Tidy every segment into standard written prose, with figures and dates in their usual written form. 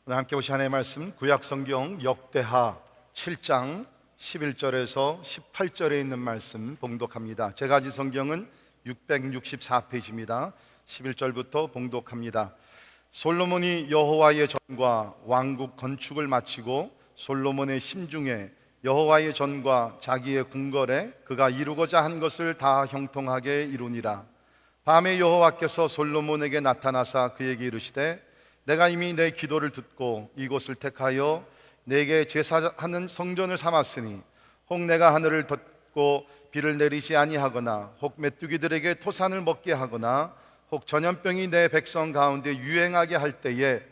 오늘 함께 보신 하나님의 말씀 구약성경 역대하 7장 11절에서 18절에 있는 말씀 봉독합니다. 제가 가진 성경은 664페이지입니다. 11절부터 봉독합니다. 솔로몬이 여호와의 전과 왕국 건축을 마치고 솔로몬의 심중에 여호와의 전과 자기의 궁궐에 그가 이루고자 한 것을 다 형통하게 이루니라. 밤에 여호와께서 솔로몬에게 나타나사 그에게 이르시되 내가 이미 내 기도를 듣고 이곳을 택하여 내게 제사하는 성전을 삼았으니 혹 내가 하늘을 덮고 비를 내리지 아니하거나 혹 메뚜기들에게 토산을 먹게 하거나 혹 전염병이 내 백성 가운데 유행하게 할 때에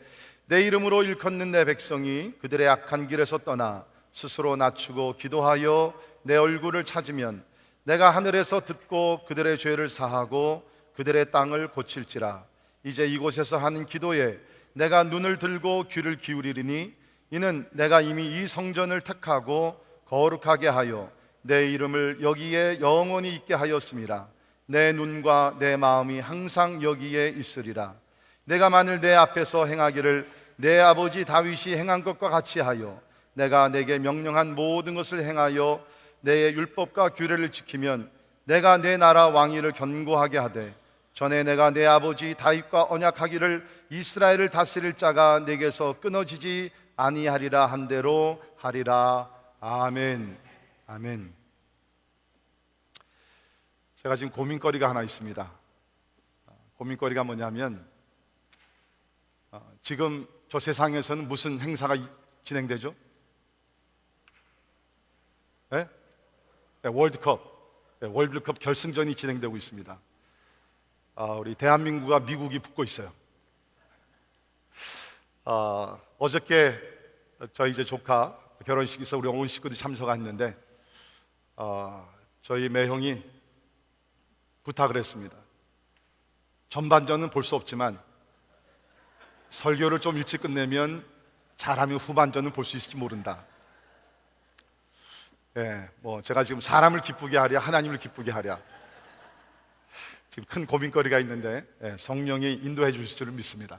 내 이름으로 일컫는 내 백성이 그들의 악한 길에서 떠나 스스로 낮추고 기도하여 내 얼굴을 찾으면 내가 하늘에서 듣고 그들의 죄를 사하고 그들의 땅을 고칠지라. 이제 이곳에서 하는 기도에 내가 눈을 들고 귀를 기울이리니 이는 내가 이미 이 성전을 택하고 거룩하게 하여 내 이름을 여기에 영원히 있게 하였음이라. 내 눈과 내 마음이 항상 여기에 있으리라. 내가 만일 내 앞에서 행하기를 내 아버지 다윗이 행한 것과 같이 하여 내가 내게 명령한 모든 것을 행하여 내 율법과 규례를 지키면 내가 내 나라 왕위를 견고하게 하되 전에 내가 내 아버지 다윗과 언약하기를 이스라엘을 다스릴 자가 내게서 끊어지지 아니하리라 한 대로 하리라. 아멘. 아멘. 제가 지금 고민거리가 하나 있습니다. 고민거리가 뭐냐면 지금 저 세상에서는 무슨 행사가 진행되죠? 네? 네, 월드컵 결승전이 진행되고 있습니다. 우리 대한민국과 미국이 붙고 있어요. 어저께 저희 이제 조카 결혼식 있어 우리 온 식구들이 참석했는데 저희 매형이 부탁을 했습니다. 전반전은 볼 수 없지만 설교를 좀 일찍 끝내면 잘하면 후반전은 볼 수 있을지 모른다. 제가 지금 사람을 기쁘게 하랴 하나님을 기쁘게 하랴 지금 큰 고민거리가 있는데 성령이 인도해 주실 줄 믿습니다.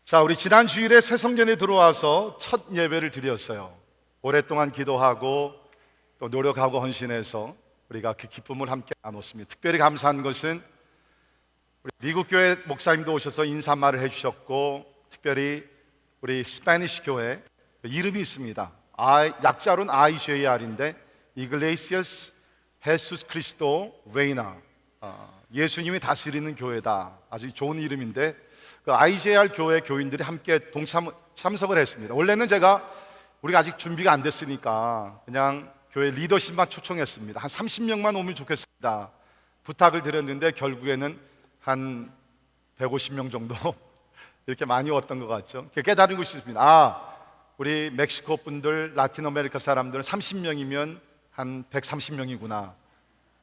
자, 우리 지난 주일에 새 성전에 들어와서 첫 예배를 드렸어요. 오랫동안 기도하고 또 노력하고 헌신해서 우리가 그 기쁨을 함께 나눴습니다. 특별히 감사한 것은 우리 미국 교회 목사님도 오셔서 인사말을 해주셨고 특별히 우리 스페니쉬 교회 이름이 있습니다. 약자로는 IJR인데 이글레시아스 헤수스 크리스토 레이나, 예수님이 다스리는 교회다. 아주 좋은 이름인데 그 IJR 교회 교인들이 함께 참석을 했습니다. 원래는 우리가 아직 준비가 안 됐으니까 그냥 교회 리더십만 초청했습니다. 한 30명만 오면 좋겠습니다. 부탁을 드렸는데 결국에는 한 150명 정도 이렇게 많이 왔던 것 같죠. 깨달은 것이 있습니다. 우리 멕시코 분들, 라틴 아메리카 사람들은 30명이면 한 130명이구나.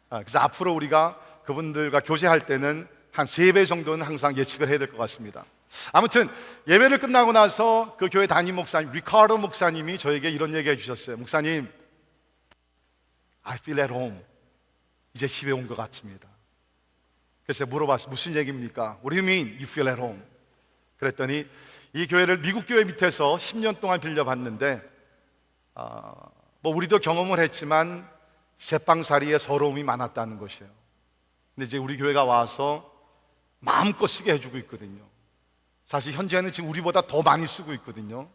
그래서 앞으로 우리가 그분들과 교제할 때는 한 3배 정도는 항상 예측을 해야 될 것 같습니다. 아무튼 예배를 끝나고 나서 그 교회 담임 목사님 리카르도 목사님이 저에게 이런 얘기 해주셨어요. 목사님, I feel at home. 이제 집에 온 것 같습니다. 그래서 물어봤어요. 무슨 얘기입니까? What do you mean you feel at home? 그랬더니 이 교회를 미국 교회 밑에서 10년 동안 빌려봤는데 우리도 경험을 했지만 새빵살이에 서러움이 많았다는 것이에요. 근데 이제 우리 교회가 와서 마음껏 쓰게 해주고 있거든요. 사실 현재는 지금 우리보다 더 많이 쓰고 있거든요.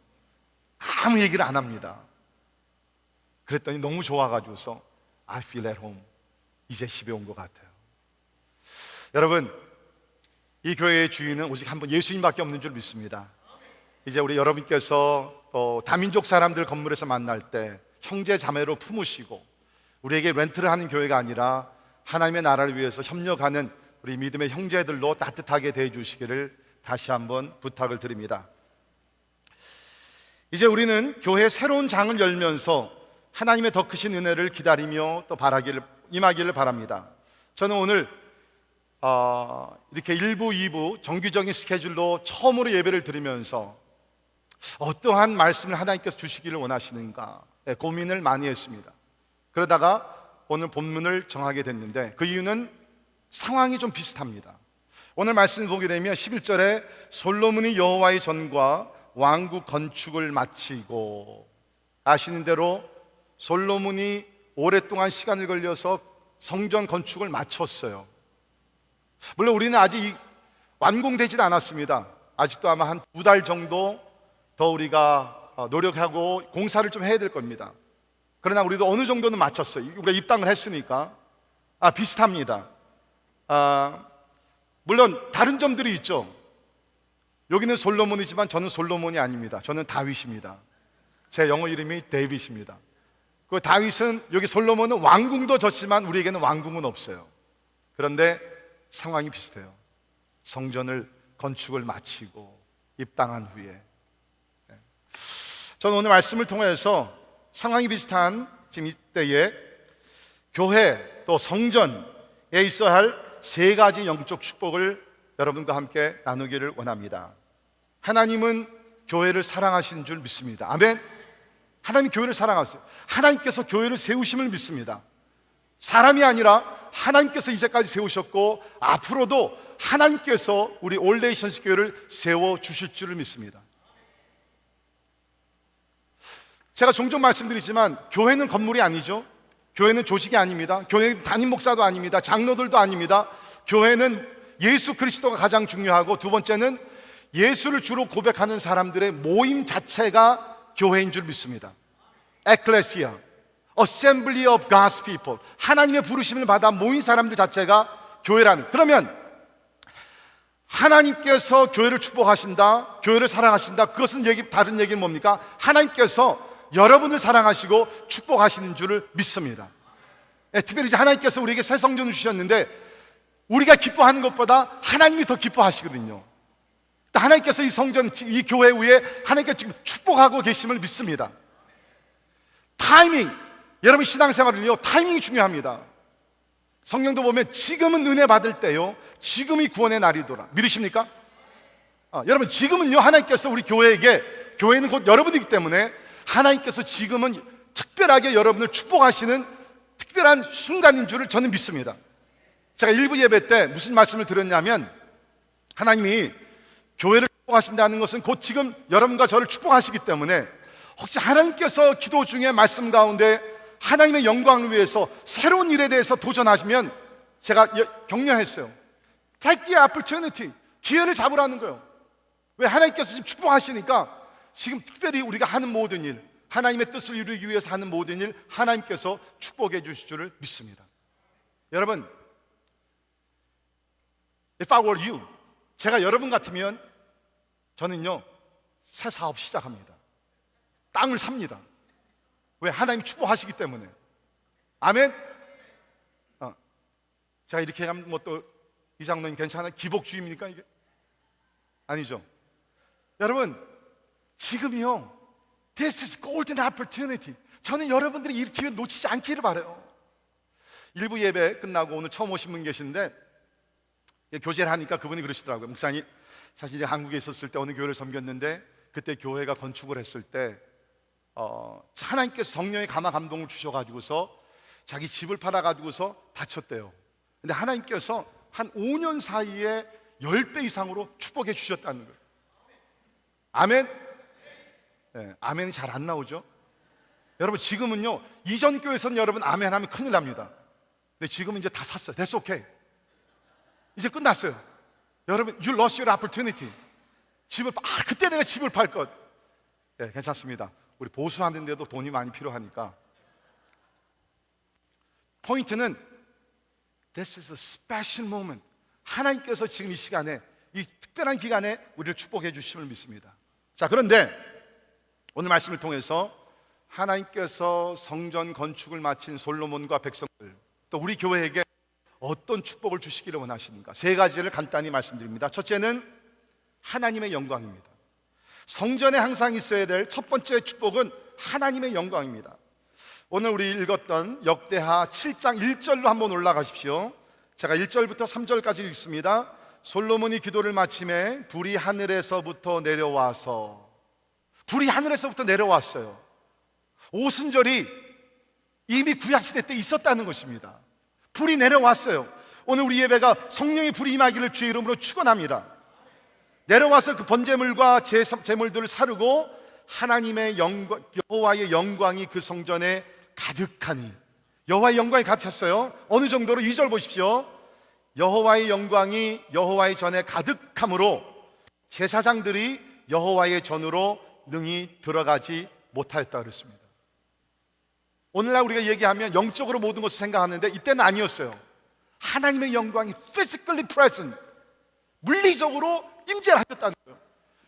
아무 얘기를 안 합니다. 그랬더니 너무 좋아가지고서 I feel at home. 이제 집에 온 것 같아요. 여러분, 이 교회의 주인은 오직 한 분 예수님밖에 없는 줄 믿습니다. 이제 우리 여러분께서 다민족 사람들 건물에서 만날 때 형제 자매로 품으시고 우리에게 렌트를 하는 교회가 아니라 하나님의 나라를 위해서 협력하는 우리 믿음의 형제들로 따뜻하게 대해주시기를 다시 한번 부탁을 드립니다. 이제 우리는 교회의 새로운 장을 열면서 하나님의 더 크신 은혜를 기다리며 또 임하기를 바랍니다. 저는 오늘 이렇게 1부, 2부 정규적인 스케줄로 처음으로 예배를 드리면서 어떠한 말씀을 하나님께서 주시기를 원하시는가 고민을 많이 했습니다. 그러다가 오늘 본문을 정하게 됐는데 그 이유는 상황이 좀 비슷합니다. 오늘 말씀을 보게 되면 11절에 솔로몬이 여호와의 전과 왕국 건축을 마치고, 아시는 대로 솔로몬이 오랫동안 시간을 걸려서 성전 건축을 마쳤어요. 물론 우리는 아직 완공되지도 않았습니다. 아직도 아마 한 2달 정도 더 우리가 노력하고 공사를 좀 해야 될 겁니다. 그러나 우리도 어느 정도는 마쳤어요. 우리가 입당을 했으니까. 비슷합니다. 물론 다른 점들이 있죠. 여기는 솔로몬이지만 저는 솔로몬이 아닙니다. 저는 다윗입니다. 제 영어 이름이 데이빗입니다. 그 다윗은, 여기 솔로몬은 왕궁도 졌지만 우리에게는 왕궁은 없어요. 그런데 상황이 비슷해요. 성전을 건축을 마치고 입당한 후에, 저는 오늘 말씀을 통해서 상황이 비슷한 지금 이때에 교회 또 성전에 있어야 할 3가지 영적 축복을 여러분과 함께 나누기를 원합니다. 하나님은 교회를 사랑하시는 줄 믿습니다. 아멘. 하나님이 교회를 사랑하세요. 하나님께서 교회를 세우심을 믿습니다. 사람이 아니라 하나님께서 이제까지 세우셨고 앞으로도 하나님께서 우리 올레이션스 교회를 세워주실 줄을 믿습니다. 제가 종종 말씀드리지만 교회는 건물이 아니죠. 교회는 조직이 아닙니다. 교회는 담임 목사도 아닙니다. 장로들도 아닙니다. 교회는 예수 그리스도가 가장 중요하고, 두 번째는 예수를 주로 고백하는 사람들의 모임 자체가 교회인 줄 믿습니다. 에클레시아, Assembly of God's people, 하나님의 부르심을 받아 모인 사람들 자체가 교회라는. 그러면 하나님께서 교회를 축복하신다, 교회를 사랑하신다, 그것은 다른 얘기는 뭡니까? 하나님께서 여러분을 사랑하시고 축복하시는 줄을 믿습니다. 특별히 이제 하나님께서 우리에게 새 성전을 주셨는데 우리가 기뻐하는 것보다 하나님이 더 기뻐하시거든요. 하나님께서 이 성전, 이 교회 위에 하나님께서 지금 축복하고 계심을 믿습니다. 타이밍, 여러분 신앙생활을요, 타이밍이 중요합니다. 성경도 보면 지금은 은혜 받을 때요, 지금이 구원의 날이더라. 믿으십니까? 여러분 지금은요, 하나님께서 우리 교회에게, 교회는 곧 여러분이기 때문에 하나님께서 지금은 특별하게 여러분을 축복하시는 특별한 순간인 줄을 저는 믿습니다. 제가 일부 예배 때 무슨 말씀을 드렸냐면, 하나님이 교회를 축복하신다는 것은 곧 지금 여러분과 저를 축복하시기 때문에, 혹시 하나님께서 기도 중에 말씀 가운데 하나님의 영광을 위해서 새로운 일에 대해서 도전하시면 제가 격려했어요. Take the opportunity, 기회를 잡으라는 거예요. 왜? 하나님께서 지금 축복하시니까 지금 특별히 우리가 하는 모든 일, 하나님의 뜻을 이루기 위해서 하는 모든 일, 하나님께서 축복해 주실 줄을 믿습니다. 여러분, If I were you, 제가 여러분 같으면 저는요, 새 사업 시작합니다. 땅을 삽니다. 왜? 하나님 축복하시기 때문에. 아멘. 제가 이렇게 하면 뭐 또 이 장로님 괜찮아요? 기복주의입니까 이게? 아니죠. 여러분, 지금이요, This is golden opportunity. 저는 여러분들이 이 기회 놓치지 않기를 바라요. 일부 예배 끝나고 오늘 처음 오신 분 계시는데, 교제를 하니까 그분이 그러시더라고요. 목사님, 사실 이제 한국에 있었을 때 어느 교회를 섬겼는데, 그때 교회가 건축을 했을 때 하나님께서 성령의 감화 감동을 주셔가지고서 자기 집을 팔아가지고서 바쳤대요. 근데 하나님께서 한 5년 사이에 10배 이상으로 축복해 주셨다는 거예요. 아멘. 네, 아멘이 잘 안 나오죠. 여러분 지금은요, 이전 교회에서는 여러분 아멘 하면 큰일 납니다. 근데 지금은 이제 다 샀어요. That's okay. 이제 끝났어요. 여러분, you lost your opportunity. 그때 내가 집을 팔 것. 네, 괜찮습니다. 우리 보수하는데도 돈이 많이 필요하니까. 포인트는 This is a special moment. 하나님께서 지금 이 시간에, 이 특별한 기간에 우리를 축복해 주심을 믿습니다. 자, 그런데 오늘 말씀을 통해서 하나님께서 성전 건축을 마친 솔로몬과 백성들, 또 우리 교회에게 어떤 축복을 주시기를 원하시는가, 3가지를 간단히 말씀드립니다. 첫째는 하나님의 영광입니다. 성전에 항상 있어야 될 첫 번째 축복은 하나님의 영광입니다. 오늘 우리 읽었던 역대하 7장 1절로 한번 올라가십시오. 제가 1절부터 3절까지 읽습니다. 솔로몬이 기도를 마침에 불이 하늘에서부터 내려와서, 불이 하늘에서부터 내려왔어요. 오순절이 이미 구약시대 때 있었다는 것입니다. 불이 내려왔어요. 오늘 우리 예배가 성령의 불이 임하기를 주의 이름으로 축원합니다. 내려와서 그 번제물과 제물들을 사르고 하나님의 영광, 여호와의 영광이 그 성전에 가득하니, 여호와의 영광이 가득했어요. 어느 정도로? 2절 보십시오. 여호와의 영광이 여호와의 전에 가득함으로 제사장들이 여호와의 전으로 능히 들어가지 못하였다 그랬습니다. 오늘날 우리가 얘기하면 영적으로 모든 것을 생각하는데 이때는 아니었어요. 하나님의 영광이 physically present, 물리적으로 임재를 하셨다는 거예요.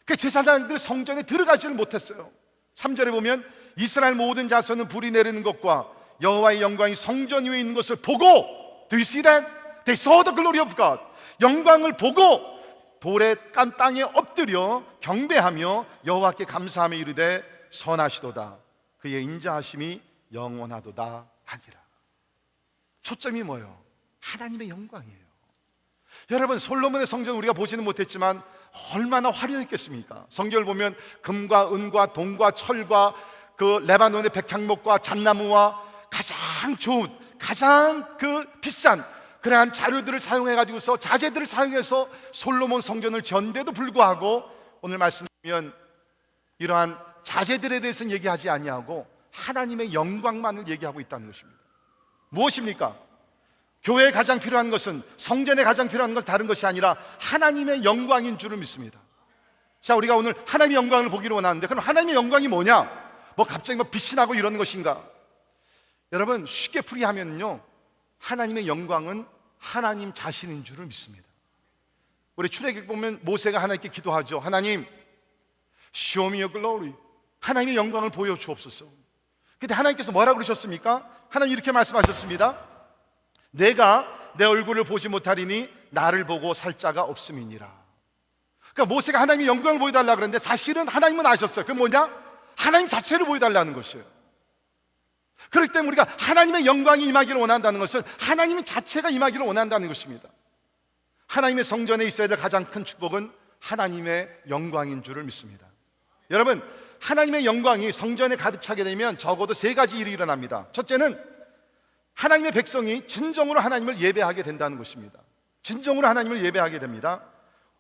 그 제사장들 성전에 들어가지를 못했어요. 3절에 보면 이스라엘 모든 자손은 불이 내리는 것과 여호와의 영광이 성전 위에 있는 것을 보고, Do you see that? They saw the glory of God. 영광을 보고 돌에 깐 땅에 엎드려 경배하며 여호와께 감사하며 이르되 선하시도다. 그의 인자하심이 영원하도다 하니라. 초점이 뭐예요? 하나님의 영광이에요. 여러분, 솔로몬의 성전 우리가 보지는 못했지만 얼마나 화려했겠습니까? 성경을 보면 금과 은과 동과 철과 그 레바논의 백향목과 잣나무와 가장 좋은, 가장 그 비싼 그러한 자료들을 사용해 가지고서, 자재들을 사용해서 솔로몬 성전을 지었는데도 불구하고 오늘 말씀드리면 이러한 자재들에 대해서는 얘기하지 아니하고 하나님의 영광만을 얘기하고 있다는 것입니다. 무엇입니까? 교회에 가장 필요한 것은, 성전에 가장 필요한 것은 다른 것이 아니라 하나님의 영광인 줄을 믿습니다. 자, 우리가 오늘 하나님의 영광을 보기를 원하는데, 그럼 하나님의 영광이 뭐냐? 뭐 갑자기 뭐 빛이 나고 이런 것인가? 여러분, 쉽게 풀이하면요, 하나님의 영광은 하나님 자신인 줄을 믿습니다. 우리 출애굽 보면 모세가 하나님께 기도하죠. 하나님, show me your glory. 하나님의 영광을 보여주옵소서. 근데 하나님께서 뭐라고 그러셨습니까? 하나님 이렇게 말씀하셨습니다. 내가 내 얼굴을 보지 못하리니 나를 보고 살 자가 없음이니라. 그러니까 모세가 하나님의 영광을 보여달라 그랬는데 사실은 하나님은 아셨어요. 그게 뭐냐? 하나님 자체를 보여달라는 것이에요. 그렇기 때문에 우리가 하나님의 영광이 임하기를 원한다는 것은 하나님 자체가 임하기를 원한다는 것입니다. 하나님의 성전에 있어야 될 가장 큰 축복은 하나님의 영광인 줄을 믿습니다. 여러분, 하나님의 영광이 성전에 가득 차게 되면 적어도 3가지 일이 일어납니다. 첫째는 하나님의 백성이 진정으로 하나님을 예배하게 된다는 것입니다. 진정으로 하나님을 예배하게 됩니다.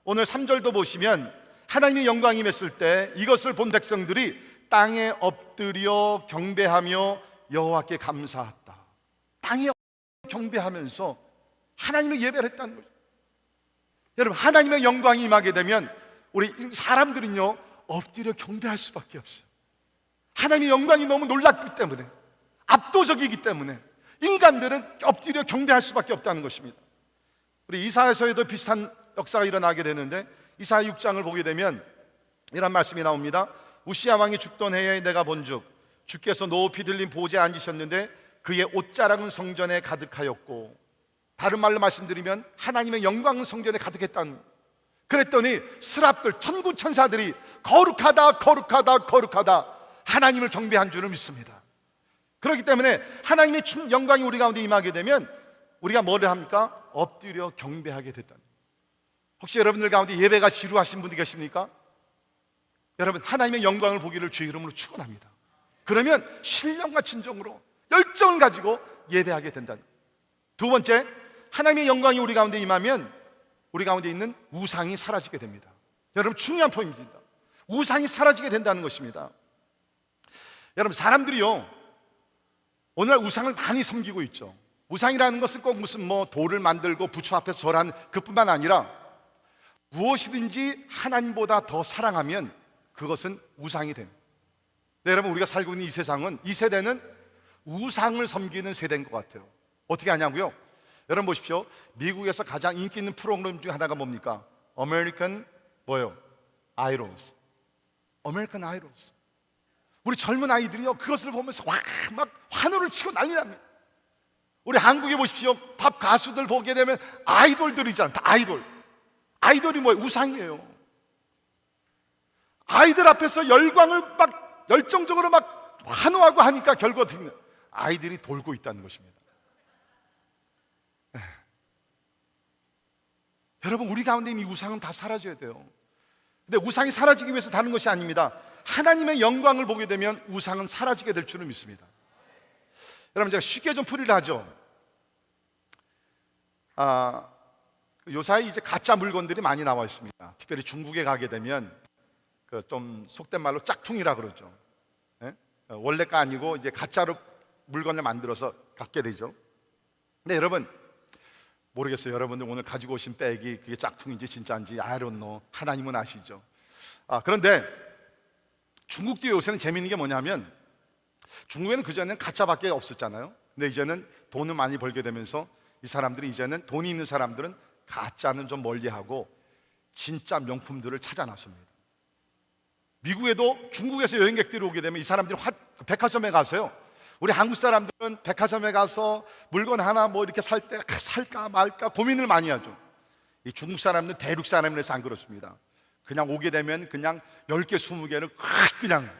오늘 3절도 보시면 하나님의 영광이 임했을 때 이것을 본 백성들이 땅에 엎드려 경배하며 여호와께 감사했다. 땅에 경배하면서 하나님을 예배를 했다는 거죠. 여러분, 하나님의 영광이 임하게 되면 우리 사람들은요 엎드려 경배할 수밖에 없어요. 하나님의 영광이 너무 놀랍기 때문에, 압도적이기 때문에 인간들은 엎드려 경배할 수밖에 없다는 것입니다. 우리 이사야서에도 비슷한 역사가 일어나게 되는데, 이사야 6장을 보게 되면 이런 말씀이 나옵니다. 우시야 왕이 죽던 해에 내가 본즉 주께서 높이 들린 보좌에 앉으셨는데 그의 옷자락은 성전에 가득하였고, 다른 말로 말씀드리면 하나님의 영광은 성전에 가득했다는, 그랬더니 스랍들, 천군 천사들이 거룩하다 거룩하다 거룩하다 하나님을 경배한 줄을 믿습니다. 그렇기 때문에 하나님의 영광이 우리 가운데 임하게 되면 우리가 뭐를 합니까? 엎드려 경배하게 됐다는. 혹시 여러분들 가운데 예배가 지루하신 분들 계십니까? 여러분, 하나님의 영광을 보기를 주의 이름으로 축원합니다. 그러면 신령과 진정으로 열정을 가지고 예배하게 된다는. 두 번째, 하나님의 영광이 우리 가운데 임하면 우리 가운데 있는 우상이 사라지게 됩니다. 여러분, 중요한 포인트입니다. 우상이 사라지게 된다는 것입니다. 여러분, 사람들이요 오늘날 우상을 많이 섬기고 있죠. 우상이라는 것은 꼭 무슨 뭐 돌을 만들고 부처 앞에서 절하는 그뿐만 아니라 무엇이든지 하나님보다 더 사랑하면 그것은 우상이 됩니다. 네, 여러분, 우리가 살고 있는 이 세상은, 이 세대는 우상을 섬기는 세대인 것 같아요. 어떻게 하냐고요? 여러분 보십시오. 미국에서 가장 인기 있는 프로그램 중에 하나가 뭡니까? American 뭐예요? Idols. American Idols. 우리 젊은 아이들이요 그것을 보면서 막 환호를 치고 난리 납니다. 우리 한국에 보십시오. 팝 가수들 보게 되면 아이돌들이잖아요. 다 아이돌. 아이돌이 뭐예요? 우상이에요. 아이들 앞에서 열광을 막 열정적으로 막 환호하고 하니까 결국 어떻게 됩니까? 아이들이 돌고 있다는 것입니다. 여러분, 우리 가운데 있는 이 우상은 다 사라져야 돼요. 근데 우상이 사라지기 위해서 다른 것이 아닙니다. 하나님의 영광을 보게 되면 우상은 사라지게 될 줄을 믿습니다. 여러분, 제가 쉽게 좀 풀이를 하죠. 요사이 이제 가짜 물건들이 많이 나와 있습니다. 특별히 중국에 가게 되면 그 좀 속된 말로 짝퉁이라 그러죠. 예? 원래가 아니고 이제 가짜로 물건을 만들어서 갖게 되죠. 근데 여러분 모르겠어요. 여러분들 오늘 가지고 오신 백이 그게 짝퉁인지 진짜인지 I don't know. 하나님은 아시죠. 그런데 중국도 요새는 재미있는 게 뭐냐면 중국에는 그전에는 가짜밖에 없었잖아요. 근데 이제는 돈을 많이 벌게 되면서 이 사람들이 이제는 돈이 있는 사람들은 가짜는 좀 멀리하고 진짜 명품들을 찾아 나섭니다. 미국에도 중국에서 여행객들이 오게 되면 이 사람들이 백화점에 가서요, 우리 한국 사람들은 백화점에 가서 물건 하나 뭐 이렇게 살 때 살까 말까 고민을 많이 하죠. 이 중국 사람들은 대륙 사람이라서 안 그렇습니다. 그냥 오게 되면 그냥 10개 20개를 그냥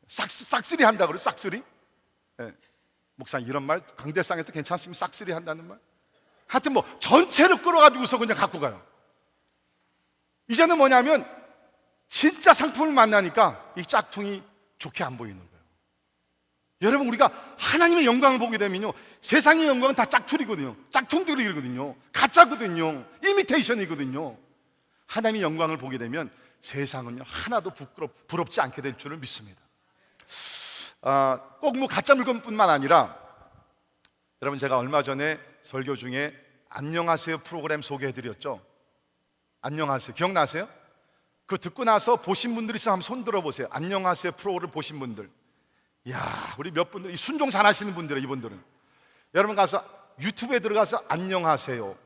싹쓸이 한다 그래요. 싹쓸이. 목사님 이런 말 강대상에서 괜찮습니까? 싹쓸이 한다는 말. 하여튼 뭐 전체를 끌어가지고서 그냥 갖고 가요. 이제는 뭐냐면 진짜 상품을 만나니까 이 짝퉁이 좋게 안 보이는 거예요. 여러분 우리가 하나님의 영광을 보게 되면요, 세상의 영광은 다 짝퉁이거든요. 짝퉁들이거든요. 가짜거든요. 이미테이션이거든요. 하나님의 영광을 보게 되면 세상은요 하나도 부럽지 않게 될 줄을 믿습니다. 꼭 뭐 가짜 물건뿐만 아니라 여러분 제가 얼마 전에 설교 중에 안녕하세요 프로그램 소개해드렸죠. 안녕하세요 기억나세요? 그거 듣고 나서 보신 분들이 있으면 한번 손 들어보세요. 안녕하세요 프로를 보신 분들. 이야, 우리 몇 분들, 이 순종 잘 하시는 분들이에요. 이분들은 여러분 가서 유튜브에 들어가서 안녕하세요,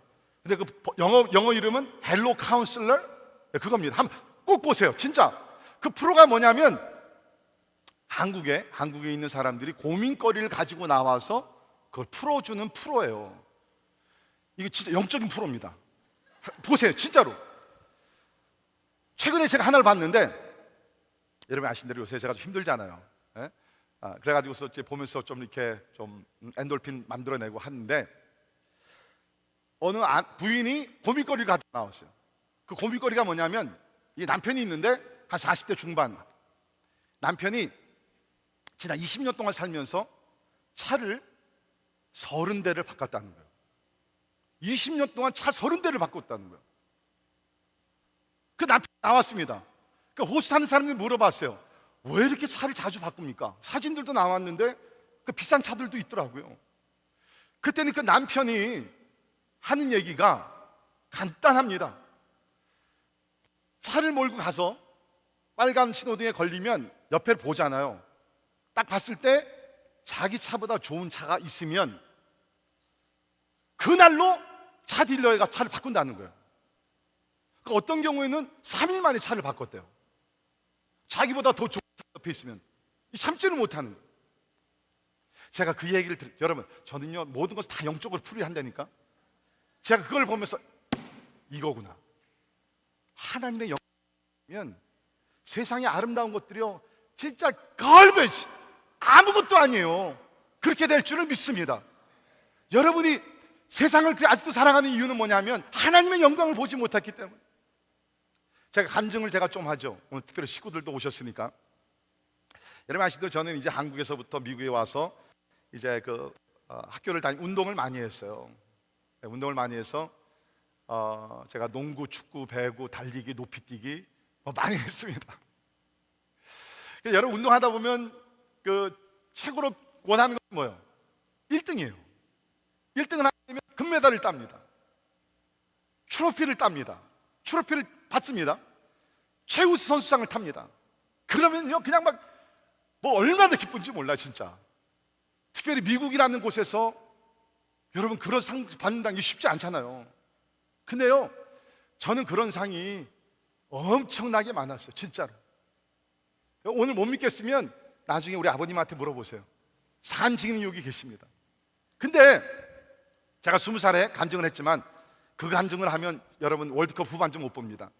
근데 그 영어 이름은 헬로 카운슬러, 그겁니다. 한번 꼭 보세요. 진짜 그 프로가 뭐냐면 한국에 있는 사람들이 고민거리를 가지고 나와서 그걸 풀어주는 프로예요. 이거 진짜 영적인 프로입니다. 보세요. 진짜로. 최근에 제가 하나를 봤는데, 여러분 아시는 대로 요새 제가 좀 힘들잖아요. 예? 그래가지고서 이제 보면서 좀 이렇게 좀 엔돌핀 만들어내고 하는데, 어느 부인이 고민거리를 가지고 나왔어요. 그 고민거리가 뭐냐면, 이 남편이 있는데 한 40대 중반, 남편이 지난 20년 동안 살면서 차를 30대를 바꿨다는 거예요. 20년 동안 차 30대를 바꿨다는 거예요. 그 남편이 나왔습니다. 그 호스트하는 사람들이 물어봤어요. 왜 이렇게 차를 자주 바꿉니까? 사진들도 나왔는데 그 비싼 차들도 있더라고요. 그때는 그 남편이 하는 얘기가 간단합니다. 차를 몰고 가서 빨간 신호등에 걸리면 옆에 보잖아요. 딱 봤을 때 자기 차보다 좋은 차가 있으면 그날로 차 딜러에 가 차를 바꾼다는 거예요. 어떤 경우에는 3일 만에 차를 바꿨대요. 자기보다 더 좋은 차 옆에 있으면 참지를 못하는 거예요. 제가 그 얘기를 여러분, 저는요 모든 것을 다 영적으로 풀이를 한다니까. 제가 그걸 보면서 이거구나. 하나님의 영이면 세상의 아름다운 것들이요 진짜 걸베지 아무것도 아니에요. 그렇게 될 줄을 믿습니다. 여러분이 세상을 아직도 사랑하는 이유는 뭐냐면 하나님의 영광을 보지 못했기 때문에. 제가 간증을 좀 하죠. 오늘 특별히 식구들도 오셨으니까. 여러분 아시죠? 저는 이제 한국에서부터 미국에 와서 이제 학교를 운동을 많이 했어요. 운동을 많이 해서 제가 농구, 축구, 배구, 달리기, 높이뛰기 많이 했습니다. 여러분 운동하다 보면 최고로 원하는 건 뭐예요? 1등이에요. 1등을 하면 금메달을 땁니다. 트로피를 땁니다. 트로피를 받습니다. 최우수 선수상을 탑니다. 그러면요 그냥 뭐 얼마나 기쁜지 몰라요 진짜. 특별히 미국이라는 곳에서 여러분 그런 상 받는다는 게 쉽지 않잖아요. 근데요 저는 그런 상이 엄청나게 많았어요 진짜로. 오늘 못 믿겠으면 나중에 우리 아버님한테 물어보세요. 산 증인이 여기 계십니다. 근데 제가 20살에 간증을 했지만 그 간증을 하면 여러분 월드컵 후반전 못 봅니다.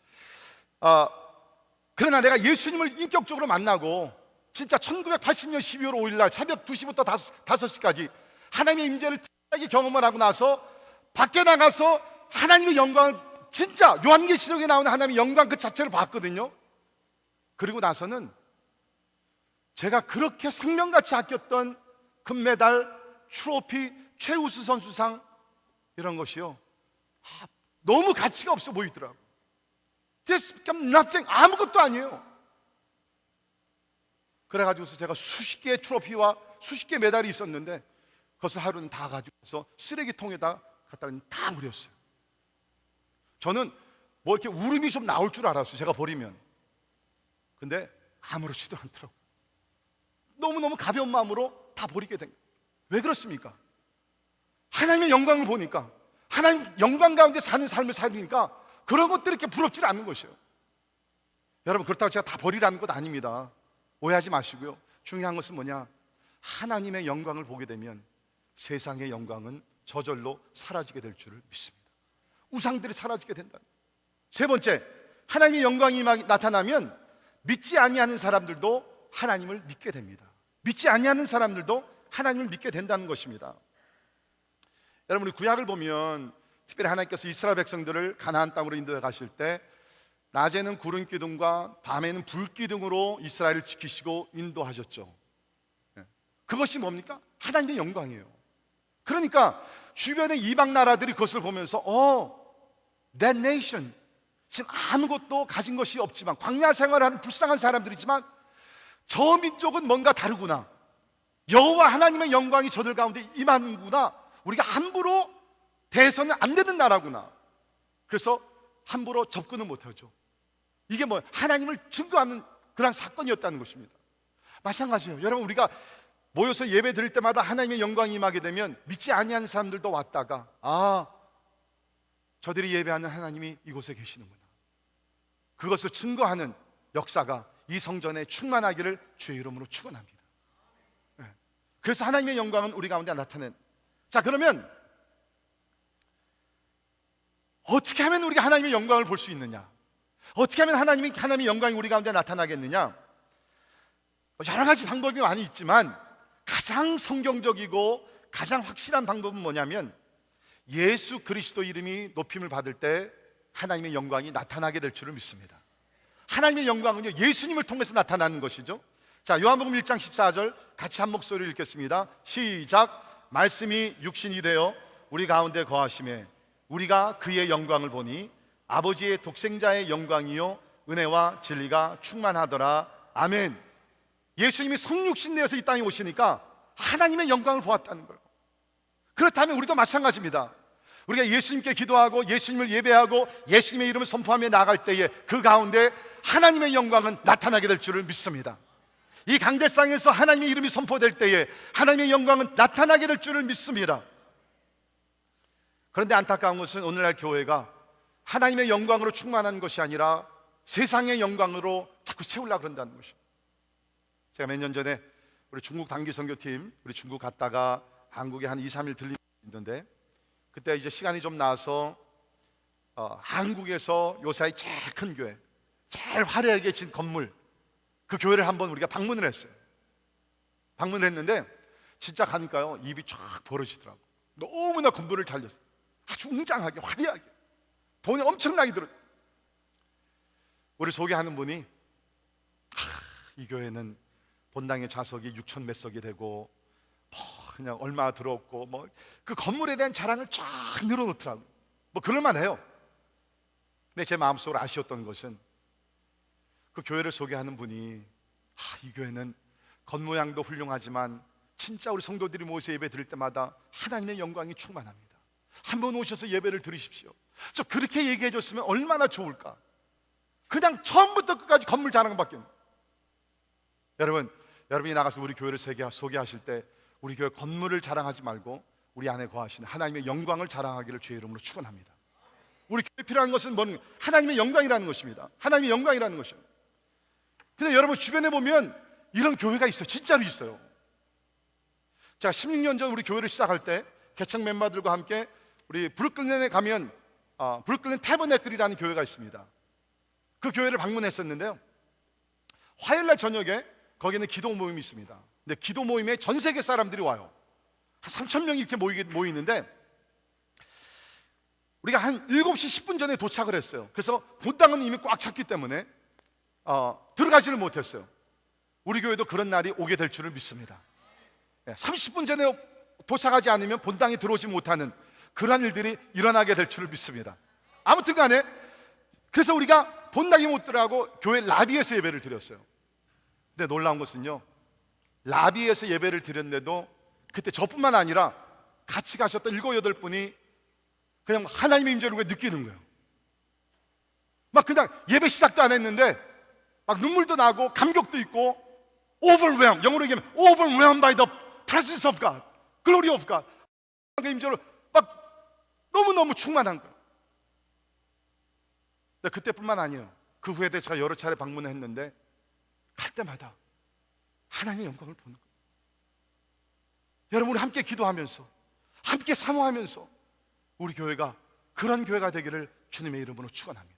그러나 내가 예수님을 인격적으로 만나고 진짜 1980년 12월 5일 날 새벽 2시부터 5시까지 하나님의 임재를 특별하게 경험을 하고 나서 밖에 나가서 하나님의 영광을 진짜 요한계시록에 나오는 하나님의 영광 그 자체를 봤거든요. 그리고 나서는 제가 그렇게 생명같이 아꼈던 금메달, 트로피, 최우수 선수상 이런 것이요, 너무 가치가 없어 보이더라고. This become nothing. 아무것도 아니에요. 그래가지고서 제가 수십 개의 트로피와 수십 개의 메달이 있었는데 그것을 하루는 다 가지고서 쓰레기통에다 갖다 다 버렸어요. 저는 뭐 이렇게 울음이 좀 나올 줄 알았어요, 제가 버리면. 근데 아무렇지도 않더라고요. 너무너무 가벼운 마음으로 다 버리게 된 거예요. 왜 그렇습니까? 하나님의 영광을 보니까, 하나님 영광 가운데 사는 삶을 살니까 그런 것들이 이렇게 부럽지 않는 것이에요. 여러분, 그렇다고 제가 다 버리라는 것 아닙니다. 오해하지 마시고요. 중요한 것은 뭐냐? 하나님의 영광을 보게 되면 세상의 영광은 저절로 사라지게 될 줄을 믿습니다. 우상들이 사라지게 된다. 세 번째, 하나님의 영광이 나타나면 믿지 아니하는 사람들도 하나님을 믿게 됩니다. 믿지 아니하는 사람들도 하나님을 믿게 된다는 것입니다. 여러분, 우리 구약을 보면 특별히 하나님께서 이스라엘 백성들을 가나안 땅으로 인도해 가실 때 낮에는 구름 기둥과 밤에는 불 기둥으로 이스라엘을 지키시고 인도하셨죠. 그것이 뭡니까? 하나님의 영광이에요. 그러니까 주변의 이방 나라들이 그것을 보면서 that nation, 지금 아무것도 가진 것이 없지만 광야 생활을 하는 불쌍한 사람들이지만 저 민족은 뭔가 다르구나. 여호와 하나님의 영광이 저들 가운데 임하는구나. 우리가 함부로 대해서는 안 되는 나라구나. 그래서 함부로 접근을 못하죠. 이게 뭐 하나님을 증거하는 그런 사건이었다는 것입니다. 마찬가지예요. 여러분, 우리가 모여서 예배 드릴 때마다 하나님의 영광이 임하게 되면 믿지 아니하는 사람들도 왔다가 저들이 예배하는 하나님이 이곳에 계시는구나. 그것을 증거하는 역사가 이 성전에 충만하기를 주의 이름으로 축원합니다. 그래서 하나님의 영광은 우리 가운데 나타낸. 자, 그러면 어떻게 하면 우리가 하나님의 영광을 볼 수 있느냐? 어떻게 하면 하나님의 영광이 우리 가운데 나타나겠느냐? 여러 가지 방법이 많이 있지만 가장 성경적이고 가장 확실한 방법은 뭐냐면 예수 그리스도 이름이 높임을 받을 때 하나님의 영광이 나타나게 될 줄을 믿습니다. 하나님의 영광은요, 예수님을 통해서 나타나는 것이죠. 자, 요한복음 1장 14절 같이 한 목소리로 읽겠습니다. 시작. 말씀이 육신이 되어 우리 가운데 거하심에 우리가 그의 영광을 보니 아버지의 독생자의 영광이요 은혜와 진리가 충만하더라. 아멘. 예수님이 성육신 내어서 이 땅에 오시니까 하나님의 영광을 보았다는 거예요. 그렇다면 우리도 마찬가지입니다. 우리가 예수님께 기도하고 예수님을 예배하고 예수님의 이름을 선포하며 나아갈 때에 그 가운데 하나님의 영광은 나타나게 될 줄을 믿습니다. 이 강대상에서 하나님의 이름이 선포될 때에 하나님의 영광은 나타나게 될 줄을 믿습니다. 그런데 안타까운 것은 오늘날 교회가 하나님의 영광으로 충만한 것이 아니라 세상의 영광으로 자꾸 채우려고 그런다는 것입니다. 제가 몇 년 전에 우리 중국 단기 선교팀 우리 중국 갔다가 한국에 한 2, 3일 들린 적이 있는데 그때 이제 시간이 좀 나서 한국에서 요사이 제일 큰 교회, 제일 화려하게 진 건물, 그 교회를 한번 우리가 방문을 했어요. 방문을 했는데 진짜 가니까요 입이 쫙 벌어지더라고. 너무나 건물을 잘 졌어요. 아주 웅장하게 화려하게 돈이 엄청나게 들어요. 우리 소개하는 분이 이 교회는 본당의 좌석이 6천 몇 석이 되고 그냥 얼마 들었고 뭐 그 건물에 대한 자랑을 쫙 늘어놓더라고. 뭐 그럴만해요. 근데 제 마음속으로 아쉬웠던 것은 그 교회를 소개하는 분이 이 교회는 겉모양도 훌륭하지만 진짜 우리 성도들이 모여서 예배 드릴 때마다 하나님의 영광이 충만합니다. 한번 오셔서 예배를 드리십시오. 저 그렇게 얘기해 줬으면 얼마나 좋을까. 그냥 처음부터 끝까지 건물 자랑밖에 없는. 여러분이 나가서 우리 교회를 소개하실 때 우리 교회 건물을 자랑하지 말고 우리 안에 거하시는 하나님의 영광을 자랑하기를 주의 이름으로 축원합니다. 우리 교회에 필요한 것은 뭐는 하나님의 영광이라는 것입니다. 하나님의 영광이라는 것입니다. 근데 여러분 주변에 보면 이런 교회가 있어요. 진짜로 있어요. 제가 16년 전 우리 교회를 시작할 때 개척 멤버들과 함께 우리 브루클린에 가면 브루클린 태버네클이라는 교회가 있습니다. 그 교회를 방문했었는데요, 화요일날 저녁에 거기는 기도 모임이 있습니다. 근데 기도 모임에 전 세계 사람들이 와요. 한 3,000명이 이렇게 모이는데 우리가 한 7시 10분 전에 도착을 했어요. 그래서 본당은 이미 꽉 찼기 때문에 들어가지를 못했어요. 우리 교회도 그런 날이 오게 될 줄을 믿습니다. 30분 전에 도착하지 않으면 본당에 들어오지 못하는 그러한 일들이 일어나게 될 줄을 믿습니다. 아무튼 간에 그래서 우리가 본당이 못 들어가고 교회 라비에서 예배를 드렸어요. 근데 놀라운 것은요, 라비에서 예배를 드렸는데도 그때 저뿐만 아니라 같이 가셨던 7, 8분이 그냥 하나님의 임재를 느끼는 거예요. 막 그냥 예배 시작도 안 했는데 막 눈물도 나고 감격도 있고 overwhelmed, 영어로 얘기하면 overwhelmed by the presence of God, glory of God. 하나님의 임재로 막 너무너무 충만한 거예요. 근데 그때뿐만 아니에요. 그 후에도 제가 여러 차례 방문을 했는데 갈 때마다 하나님의 영광을 보는 거예요. 여러분, 우리 함께 기도하면서 함께 사모하면서 우리 교회가 그런 교회가 되기를 주님의 이름으로 축원합니다.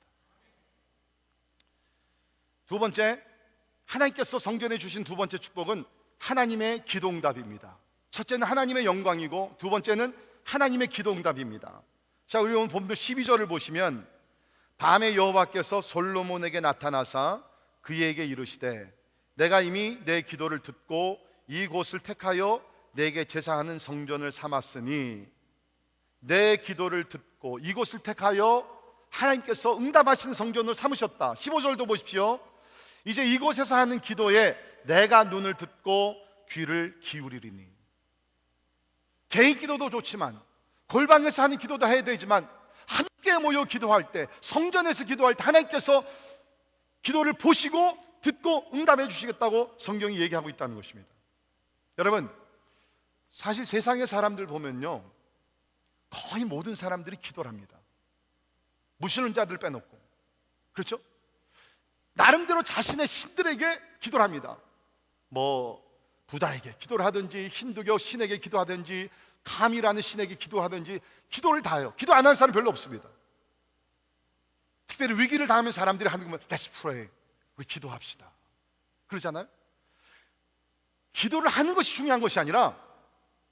두 번째, 하나님께서 성전에 주신 두 번째 축복은 하나님의 기도응답입니다. 첫째는 하나님의 영광이고 두 번째는 하나님의 기도응답입니다. 자, 우리 오늘 본문 12절을 보시면 밤에 여호와께서 솔로몬에게 나타나사 그에게 이르시되 내가 이미 내 기도를 듣고 이곳을 택하여 내게 제사하는 성전을 삼았으니, 내 기도를 듣고 이곳을 택하여 하나님께서 응답하시는 성전을 삼으셨다. 15절도 보십시오. 이제 이곳에서 하는 기도에 내가 눈을 듣고 귀를 기울이리니. 개인 기도도 좋지만 골방에서 하는 기도도 해야 되지만 함께 모여 기도할 때, 성전에서 기도할 때 하나님께서 기도를 보시고 듣고 응답해 주시겠다고 성경이 얘기하고 있다는 것입니다. 여러분, 사실 세상의 사람들 보면요, 거의 모든 사람들이 기도를 합니다. 무시는 자들 빼놓고. 그렇죠? 나름대로 자신의 신들에게 기도를 합니다. 뭐 부다에게 기도를 하든지, 힌두교 신에게 기도하든지, 감이라는 신에게 기도하든지 기도를 다 해요. 기도 안 하는 사람 별로 없습니다. 특별히 위기를 당하면 사람들이 하는 거면 Let's pray, 우리 기도합시다, 그러잖아요. 기도를 하는 것이 중요한 것이 아니라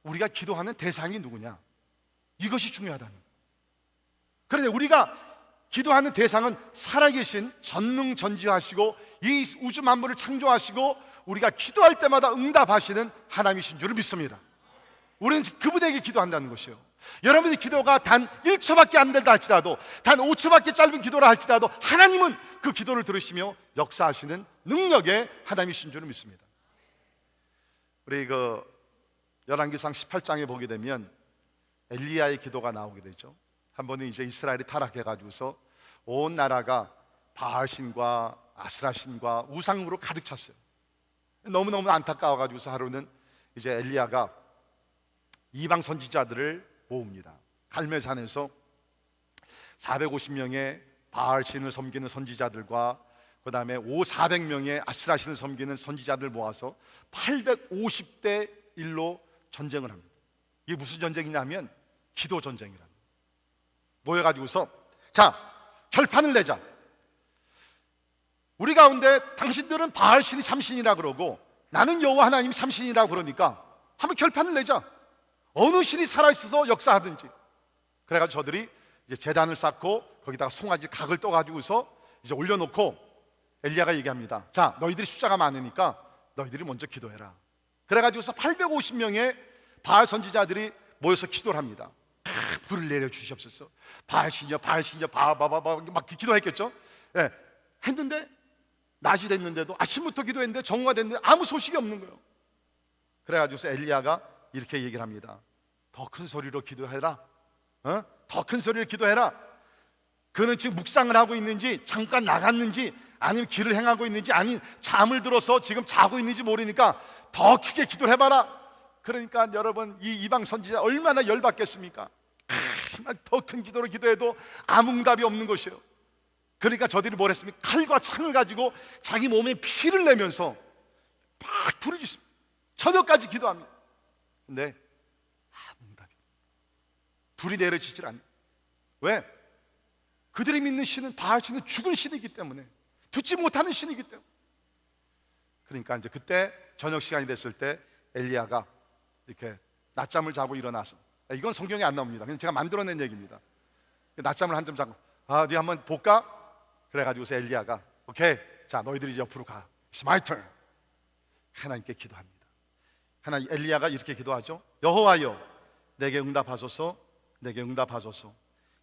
우리가 기도하는 대상이 누구냐, 이것이 중요하다는 거예요. 그런데 우리가 기도하는 대상은 살아계신 전능전지하시고 이 우주 만물을 창조하시고 우리가 기도할 때마다 응답하시는 하나님이신 줄을 믿습니다. 우리는 그분에게 기도한다는 것이에요. 여러분의 기도가 단 1초밖에 안 된다 할지라도, 단 5초밖에 짧은 기도라 할지라도 하나님은 그 기도를 들으시며 역사하시는 능력의 하나님이신 줄을 믿습니다. 우리 열왕기상 18장에 보게 되면 엘리야의 기도가 나오게 되죠. 한 번은 이제 이스라엘이 타락해가지고서 온 나라가 바알신과 아스라신과 우상으로 가득 찼어요. 너무너무 안타까워가지고서 하루는 이제 엘리야가 이방 선지자들을 모읍니다. 갈멜산에서 450명의 바알신을 섬기는 선지자들과 그 다음에 400명의 아스라신을 섬기는 선지자들 모아서 850대 1로 전쟁을 합니다. 이게 무슨 전쟁이냐면 기도 전쟁이랍니다. 모여가지고서 자, 결판을 내자. 우리 가운데 당신들은 바알신이 참신이라 그러고 나는 여호와 하나님이 참신이라 그러니까 한번 결판을 내자. 어느 신이 살아있어서 역사하든지. 그래가지고 저들이 이제 제단을 쌓고 거기다가 송아지 각을 떠가지고서 이제 올려놓고 엘리야가 얘기합니다. 자, 너희들이 숫자가 많으니까 너희들이 먼저 기도해라. 그래가지고서 850명의 바알 선지자들이 모여서 기도를 합니다. 불을 내려 주시옵소서. 바알신이여, 바알신이여, 바바바바 막 기도했겠죠. 예, 했는데 낮이 됐는데도, 아침부터 기도했는데 정오가 됐는데 아무 소식이 없는 거예요. 그래가지고서 엘리야가 이렇게 얘기를 합니다. 더 큰 소리로 기도해라. 더 큰 소리로 기도해라. 그는 지금 묵상을 하고 있는지, 잠깐 나갔는지, 아니면 길을 행하고 있는지, 아니면 잠을 들어서 지금 자고 있는지 모르니까 더 크게 기도를 해봐라. 그러니까 여러분, 이 이방 선지자 얼마나 열받겠습니까? 더 큰 기도로 기도해도 아무 응답이 없는 것이에요. 그러니까 저들이 뭘 했습니까? 칼과 창을 가지고 자기 몸에 피를 내면서 막 불을 짓습니다. 저녁까지 기도합니다. 근데 아무 응답이, 불이 내려지질 않아요. 왜? 그들이 믿는 신은, 바알신은 죽은 신이기 때문에, 듣지 못하는 신이기 때문에. 그러니까 이제 그때 저녁 시간이 됐을 때 엘리야가 이렇게 낮잠을 자고 일어나서, 이건 성경에 안 나옵니다. 그냥 제가 만들어낸 얘기입니다. 낮잠을 한점 자고, 네 한번 볼까? 그래가지고서 엘리야가 오케이, 자 너희들이 옆으로 가. It's my turn. 하나님께 기도합니다. 엘리야가 이렇게 기도하죠. 여호와여, 내게 응답하소서. 내게 응답하소서.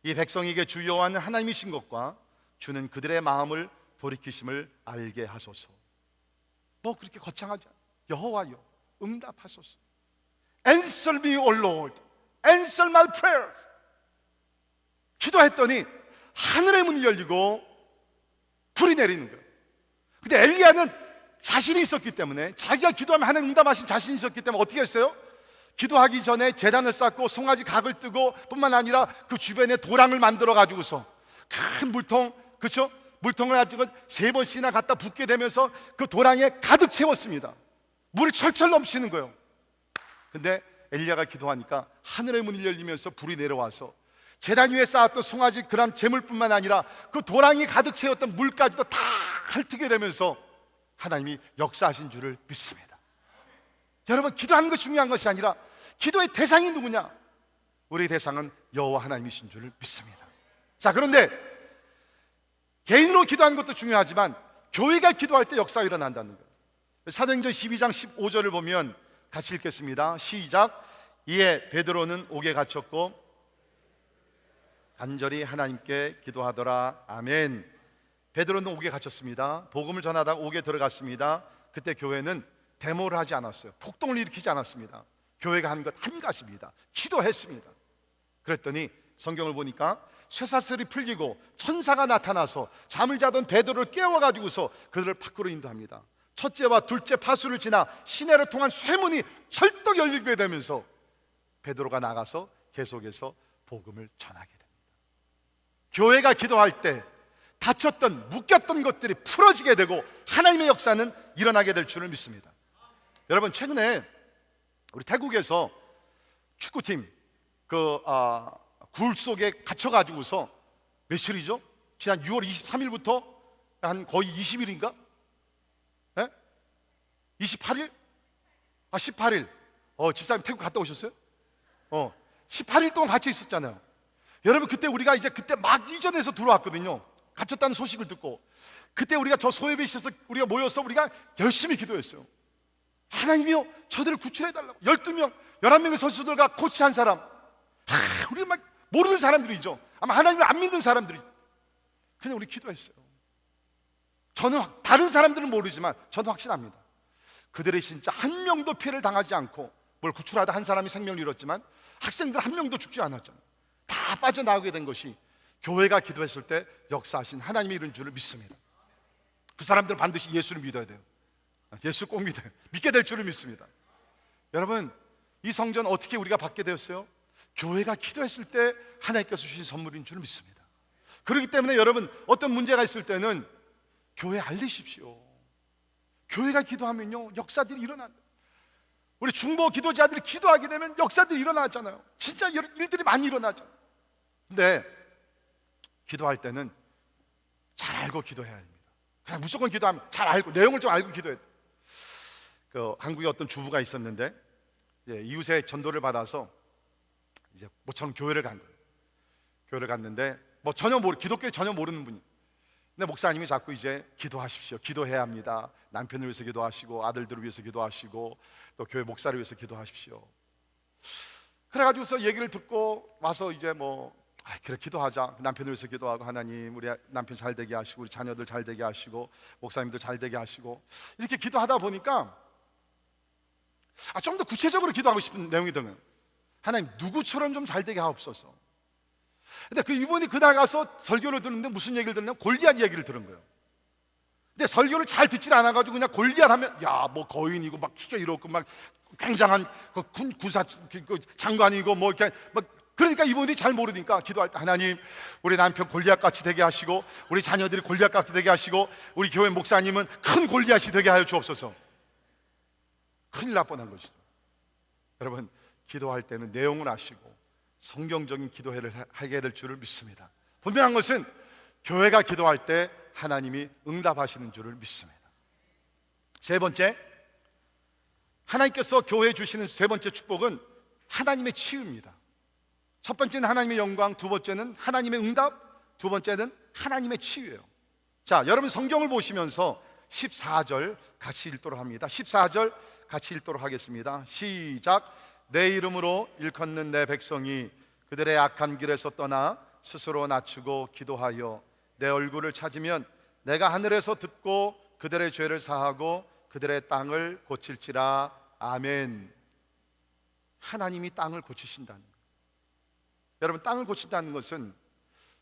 이 백성에게 주 여호와는 하나님이신 것과 주는 그들의 마음을 돌이키심을 알게 하소서. 뭐 그렇게 거창하지 않아요. 여호와여 응답하소서. Answer me, O Lord. Answer my prayers. 기도했더니 하늘의 문이 열리고 불이 내리는 거예요. 근데 엘리야는 자신이 있었기 때문에, 자기가 기도하면 하나님 응답하신 자신이 있었기 때문에 어떻게 했어요? 기도하기 전에 제단을 쌓고 송아지 각을 뜨고 뿐만 아니라 그 주변에 도랑을 만들어 가지고서 큰 물통, 그렇죠? 물통을 가지고 3번씩이나 갖다 붓게 되면서 그 도랑에 가득 채웠습니다. 물이 철철 넘치는 거예요. 근데 엘리야가 기도하니까 하늘의 문이 열리면서 불이 내려와서 제단 위에 쌓았던 송아지 그런 재물뿐만 아니라 그 도랑이 가득 채웠던 물까지도 다 핥게 되면서 하나님이 역사하신 줄을 믿습니다. 여러분, 기도하는 것이 중요한 것이 아니라 기도의 대상이 누구냐? 우리의 대상은 여호와 하나님이신 줄을 믿습니다. 자, 그런데 개인으로 기도하는 것도 중요하지만 교회가 기도할 때 역사가 일어난다는 거예요. 사도행전 12장 15절을 보면 같이 읽겠습니다. 시작. 이에 베드로는 옥에 갇혔고 간절히 하나님께 기도하더라. 아멘. 베드로는 옥에 갇혔습니다. 복음을 전하다가 옥에 들어갔습니다. 그때 교회는 데모를 하지 않았어요. 폭동을 일으키지 않았습니다. 교회가 한 것 한 가지입니다. 기도했습니다. 그랬더니 성경을 보니까 쇠사슬이 풀리고 천사가 나타나서 잠을 자던 베드로를 깨워가지고서 그들을 밖으로 인도합니다. 첫째와 둘째 파수를 지나 시내를 통한 쇠문이 철떡 열리게 되면서 베드로가 나가서 계속해서 복음을 전하게 됩니다. 교회가 기도할 때 닫혔던 묶였던 것들이 풀어지게 되고 하나님의 역사는 일어나게 될 줄을 믿습니다. 여러분, 최근에 우리 태국에서 축구팀 굴 속에 갇혀가지고서 며칠이죠? 지난 6월 23일부터 한 거의 20일인가? 28일? 18일. 집사님 태국 갔다 오셨어요? 18일 동안 갇혀 있었잖아요. 여러분, 그때 우리가 이제 그때 막 이전해서 들어왔거든요. 갇혔다는 소식을 듣고 그때 우리가 저 소예배실에서 우리가 모여서 우리가 열심히 기도했어요. 하나님이요, 저들을 구출해달라고. 12명, 11명의 선수들과 코치 한 사람, 우리 막 모르는 사람들이죠. 아마 하나님을 안 믿는 사람들이. 그냥 우리 기도했어요. 저는 다른 사람들은 모르지만 저는 확신합니다. 그들이 진짜 한 명도 피해를 당하지 않고, 뭘 구출하다 한 사람이 생명을 잃었지만 학생들 한 명도 죽지 않았잖아요. 다 빠져나오게 된 것이 교회가 기도했을 때 역사하신 하나님의 이런 줄을 믿습니다. 그 사람들은 반드시 예수를 믿어야 돼요. 예수 꼭 믿어요. 믿게 될 줄을 믿습니다. 여러분, 이 성전 어떻게 우리가 받게 되었어요? 교회가 기도했을 때 하나님께서 주신 선물인 줄 믿습니다. 그렇기 때문에 여러분, 어떤 문제가 있을 때는 교회에 알리십시오. 교회가 기도하면요, 역사들이 일어난다. 우리 중보 기도자들이 기도하게 되면 역사들이 일어나잖아요. 진짜 일들이 많이 일어나잖아요. 근데 기도할 때는 잘 알고 기도해야 합니다. 그냥 무조건 기도하면 잘 알고, 내용을 좀 알고 기도해야 돼요. 한국에 어떤 주부가 있었는데 이웃의 전도를 받아서 이제 모처럼 교회를 간 거예요. 교회를 갔는데 기독교에 전혀 모르는 분이. 근데 목사님이 자꾸 이제 기도하십시오. 기도해야 합니다. 남편을 위해서 기도하시고 아들들을 위해서 기도하시고 또 교회 목사를 위해서 기도하십시오. 그래가지고서 얘기를 듣고 와서 이제 그래 기도하자. 남편을 위해서 기도하고, 하나님 우리 남편 잘 되게 하시고 우리 자녀들 잘 되게 하시고 목사님들 잘 되게 하시고, 이렇게 기도하다 보니까 좀 더 구체적으로 기도하고 싶은 내용이 든 거예요. 하나님 누구처럼 좀 잘 되게 하옵소서. 근데 이분이 그날 가서 설교를 듣는데 무슨 얘기를 듣냐면 골리앗 얘기를 들은 거예요. 근데 설교를 잘 듣질 않아가지고 그냥 골리앗 하면 거인이고 막 키가 이렇고 막 굉장한 군사 장관이고 이렇게 그러니까 이분이 잘 모르니까 기도할 때, 하나님 우리 남편 골리앗같이 되게 하시고 우리 자녀들이 골리앗같이 되게 하시고 우리 교회 목사님은 큰 골리앗이 되게 하여 주옵소서. 큰일 날 뻔한 것이죠. 여러분, 기도할 때는 내용을 아시고 성경적인 기도회를 하게 될 줄을 믿습니다. 분명한 것은 교회가 기도할 때 하나님이 응답하시는 줄을 믿습니다. 세 번째, 하나님께서 교회에 주시는 세 번째 축복은 하나님의 치유입니다. 첫 번째는 하나님의 영광, 두 번째는 하나님의 응답, 두 번째는 하나님의 치유예요. 자, 여러분 성경을 보시면서 14절 같이 읽도록 합니다. 14절 같이 읽도록 하겠습니다. 시작. 내 이름으로 일컫는 내 백성이 그들의 악한 길에서 떠나 스스로 낮추고 기도하여 내 얼굴을 찾으면 내가 하늘에서 듣고 그들의 죄를 사하고 그들의 땅을 고칠지라. 아멘. 하나님이 땅을 고치신다는 거예요. 여러분, 땅을 고친다는 것은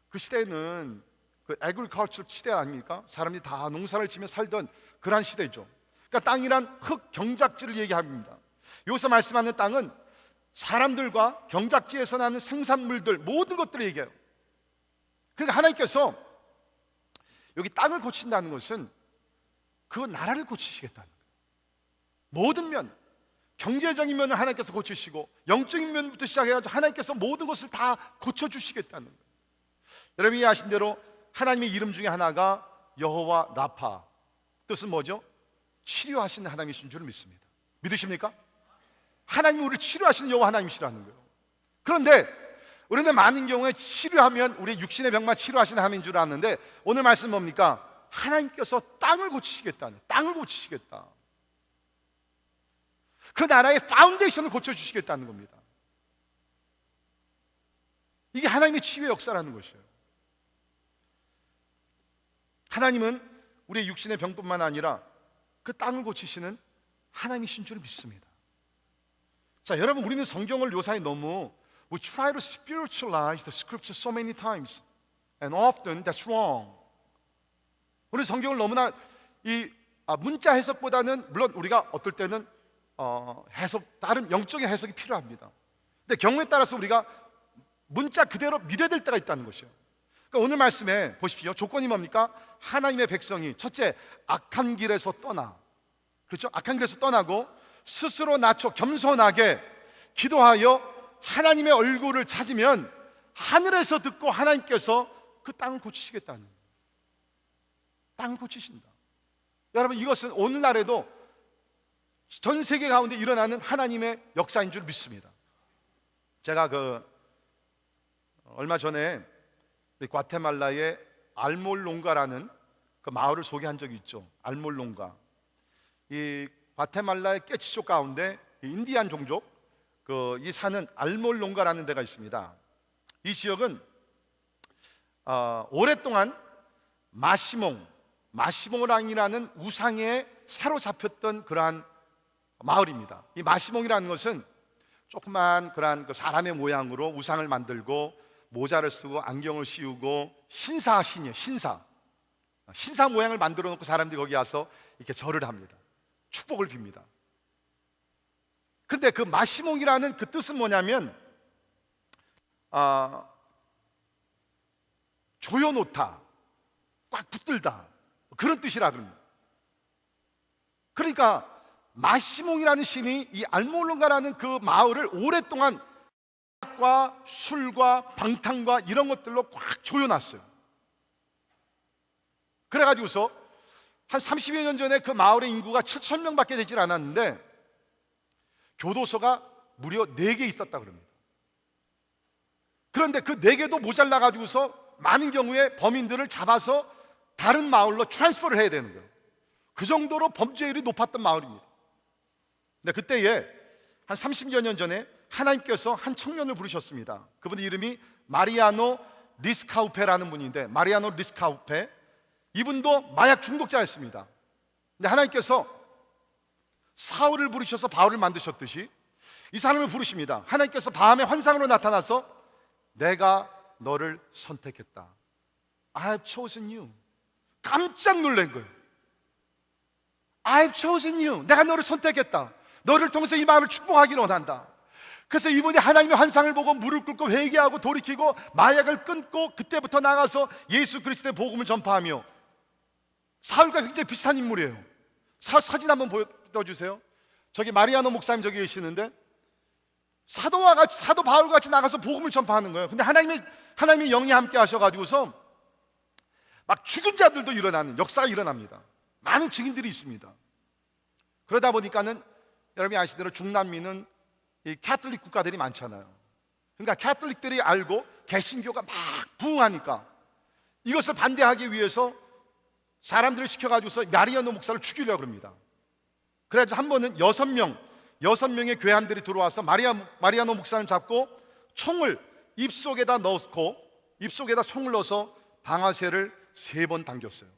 그 시대는 그 애그리컬처 시대 아닙니까? 사람들이 다 농사를 지며 살던 그러한 시대죠. 그러니까 땅이란 흙, 경작지를 얘기합니다. 여기서 말씀하는 땅은 사람들과 경작지에서 나는 생산물들, 모든 것들을 얘기해요. 그러니까 하나님께서 여기 땅을 고친다는 것은 그 나라를 고치시겠다는 거예요. 모든 면, 경제적인 면을 하나님께서 고치시고 영적인 면부터 시작해가지고 하나님께서 모든 것을 다 고쳐주시겠다는 거예요. 여러분이 아신 대로 하나님의 이름 중에 하나가 여호와 라파, 뜻은 뭐죠? 치료하시는 하나님이신 줄 믿습니다. 믿으십니까? 하나님이 우리를 치료하시는 여호와 하나님이시라는 거예요. 그런데 우리는 많은 경우에 치료하면 우리 육신의 병만 치료하시는 하나님인 줄 아는데, 오늘 말씀 뭡니까? 하나님께서 땅을 고치시겠다는, 땅을 고치시겠다. 그 나라의 파운데이션을 고쳐주시겠다는 겁니다. 이게 하나님의 치유의 역사라는 것이에요. 하나님은 우리의 육신의 병뿐만 아니라 그 땅을 고치시는 하나님이신 줄 믿습니다. 자, 여러분, 우리는 성경을 요사이 너무 We try to spiritualize the scripture so many times and often that's wrong. 우리 성경을 너무나 이 문자 해석보다는, 물론 우리가 어떨 때는 해석, 다른 영적인 해석이 필요합니다. 근데 경우에 따라서 우리가 문자 그대로 믿어야 될 때가 있다는 것이요. 그러니까 오늘 말씀에 보십시오. 조건이 뭡니까? 하나님의 백성이 첫째, 악한 길에서 떠나, 그렇죠? 악한 길에서 떠나고 스스로 낮춰 겸손하게 기도하여 하나님의 얼굴을 찾으면 하늘에서 듣고 하나님께서 그 땅을 고치시겠다는, 땅을 고치신다. 여러분, 이것은 오늘날에도 전 세계 가운데 일어나는 하나님의 역사인 줄 믿습니다. 제가 얼마 전에 과테말라의 알몰롱가라는 그 마을을 소개한 적이 있죠. 알몰롱가. 이 과테말라의 깨치족 가운데 인디안 종족, 이 산은 알몰롱가라는 데가 있습니다. 이 지역은 오랫동안 마시몽랑이라는 우상에 사로잡혔던 그러한 마을입니다. 이 마시몽이라는 것은 조그만 그러한 사람의 모양으로 우상을 만들고 모자를 쓰고 안경을 씌우고 신이에요. 신사 모양을 만들어 놓고 사람들이 거기 와서 이렇게 절을 합니다. 축복을 빕니다. 그런데 그 마시몽이라는 그 뜻은 뭐냐면 조여놓다, 꽉 붙들다, 그런 뜻이라 그럽니다. 그러니까 마시몽이라는 신이 이 알몰롱가라는 그 마을을 오랫동안 과 술과 방탕과 이런 것들로 꽉 조여놨어요. 그래가지고서 한 30여 년 전에 그 마을의 인구가 7,000명밖에 되질 않았는데 교도소가 무려 4개 있었다 그럽니다. 그런데 그 4개도 모자라가지고서 많은 경우에 범인들을 잡아서 다른 마을로 트랜스퍼를 해야 되는 거예요. 그 정도로 범죄율이 높았던 마을입니다. 근데 그때에 한 30여 년 전에 하나님께서 한 청년을 부르셨습니다. 그분의 이름이 마리아노 리스카우페라는 분인데, 마리아노 리스카우페, 이분도 마약 중독자였습니다. 근데 하나님께서 사울을 부르셔서 바울을 만드셨듯이 이 사람을 부르십니다. 하나님께서 밤에 환상으로 나타나서 내가 너를 선택했다. I have chosen you. 깜짝 놀란 거예요. I have chosen you. 내가 너를 선택했다. 너를 통해서 이 마음을 축복하기를 원한다. 그래서 이분이 하나님의 환상을 보고 무릎 꿇고 회개하고 돌이키고 마약을 끊고 그때부터 나가서 예수 그리스도의 복음을 전파하며, 사울과 굉장히 비슷한 인물이에요. 사진 한번 보여주세요. 저기 마리아노 목사님 저기 계시는데 사도 바울과 같이 나가서 복음을 전파하는 거예요. 근데 하나님의 영이 함께 하셔가지고서 막 죽은 자들도 일어나는 역사가 일어납니다. 많은 증인들이 있습니다. 그러다 보니까는 여러분이 아시대로 중남미는 이 캐톨릭 국가들이 많잖아요. 그러니까 캐톨릭들이 알고 개신교가 막 부흥하니까 이것을 반대하기 위해서 사람들을 시켜가지고서 마리아노 목사를 죽이려고 합니다. 그래서 한 번은 6명의 교회한들이 들어와서 마리아노 목사를 잡고 총을 입속에다 넣고 입속에다 총을 넣어서 방아쇠를 3번 당겼어요.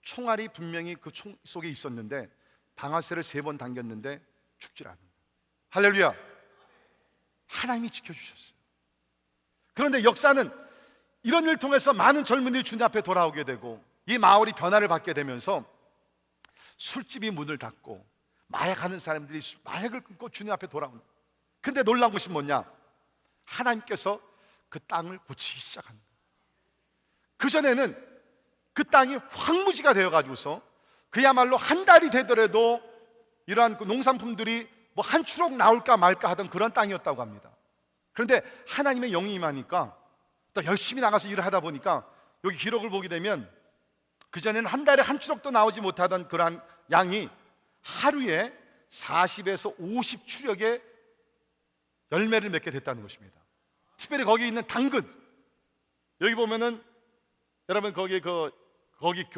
총알이 분명히 그 총 속에 있었는데 방아쇠를 3번 당겼는데 죽질 않은 거예요. 할렐루야. 하나님이 지켜주셨어요. 그런데 역사는 이런 일을 통해서 많은 젊은이들이 주님 앞에 돌아오게 되고 이 마을이 변화를 받게 되면서 술집이 문을 닫고 마약하는 사람들이 마약을 끊고 주님 앞에 돌아오는 거예요. 근데 놀라운 것이 뭐냐? 하나님께서 그 땅을 고치기 시작하는 거예요. 그전에는 그 땅이 황무지가 되어가지고서 그야말로 한 달이 되더라도 이러한 그 농산품들이 뭐 한 추럭 나올까 말까 하던 그런 땅이었다고 합니다. 그런데 하나님의 영이 임하니까 또 열심히 나가서 일을 하다 보니까 여기 기록을 보게 되면 그전에는 한 달에 한 추럭도 나오지 못하던 그러한 양이 하루에 40에서 50추럭의 열매를 맺게 됐다는 것입니다. 특별히 거기 있는 당근, 여기 보면은 여러분 거기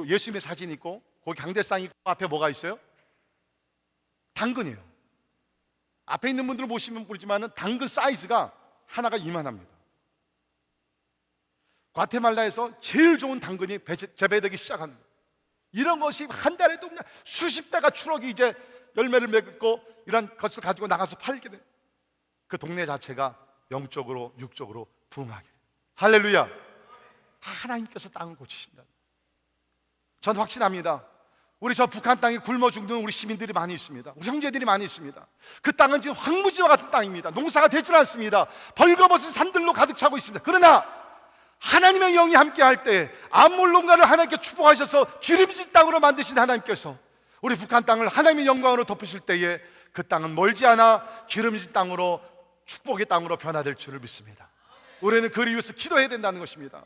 예수님의 사진이 있고 거기 강대상이 있고 앞에 뭐가 있어요? 당근이에요. 앞에 있는 분들을 보시면 모르지만 당근 사이즈가 하나가 이만합니다. 과테말라에서 제일 좋은 당근이 재배되기 시작한 거예요. 이런 것이 한 달에도 그냥 수십 대가 추럭이 이제 열매를 맺고 이런 것을 가지고 나가서 팔게 돼요. 그 동네 자체가 영적으로 육적으로 부흥하게 돼요. 할렐루야. 하나님께서 땅을 고치신다. 전 확신합니다. 우리 저 북한 땅에 굶어 죽는 우리 시민들이 많이 있습니다. 우리 형제들이 많이 있습니다. 그 땅은 지금 황무지와 같은 땅입니다. 농사가 되질 않습니다. 벌거벗은 산들로 가득 차고 있습니다. 그러나 하나님의 영이 함께할 때 암몰론가를 하나님께 축복하셔서 기름진 땅으로 만드신 하나님께서 우리 북한 땅을 하나님의 영광으로 덮으실 때에 그 땅은 멀지 않아 기름진 땅으로 축복의 땅으로 변화될 줄을 믿습니다. 우리는 그를 위해서 기도해야 된다는 것입니다.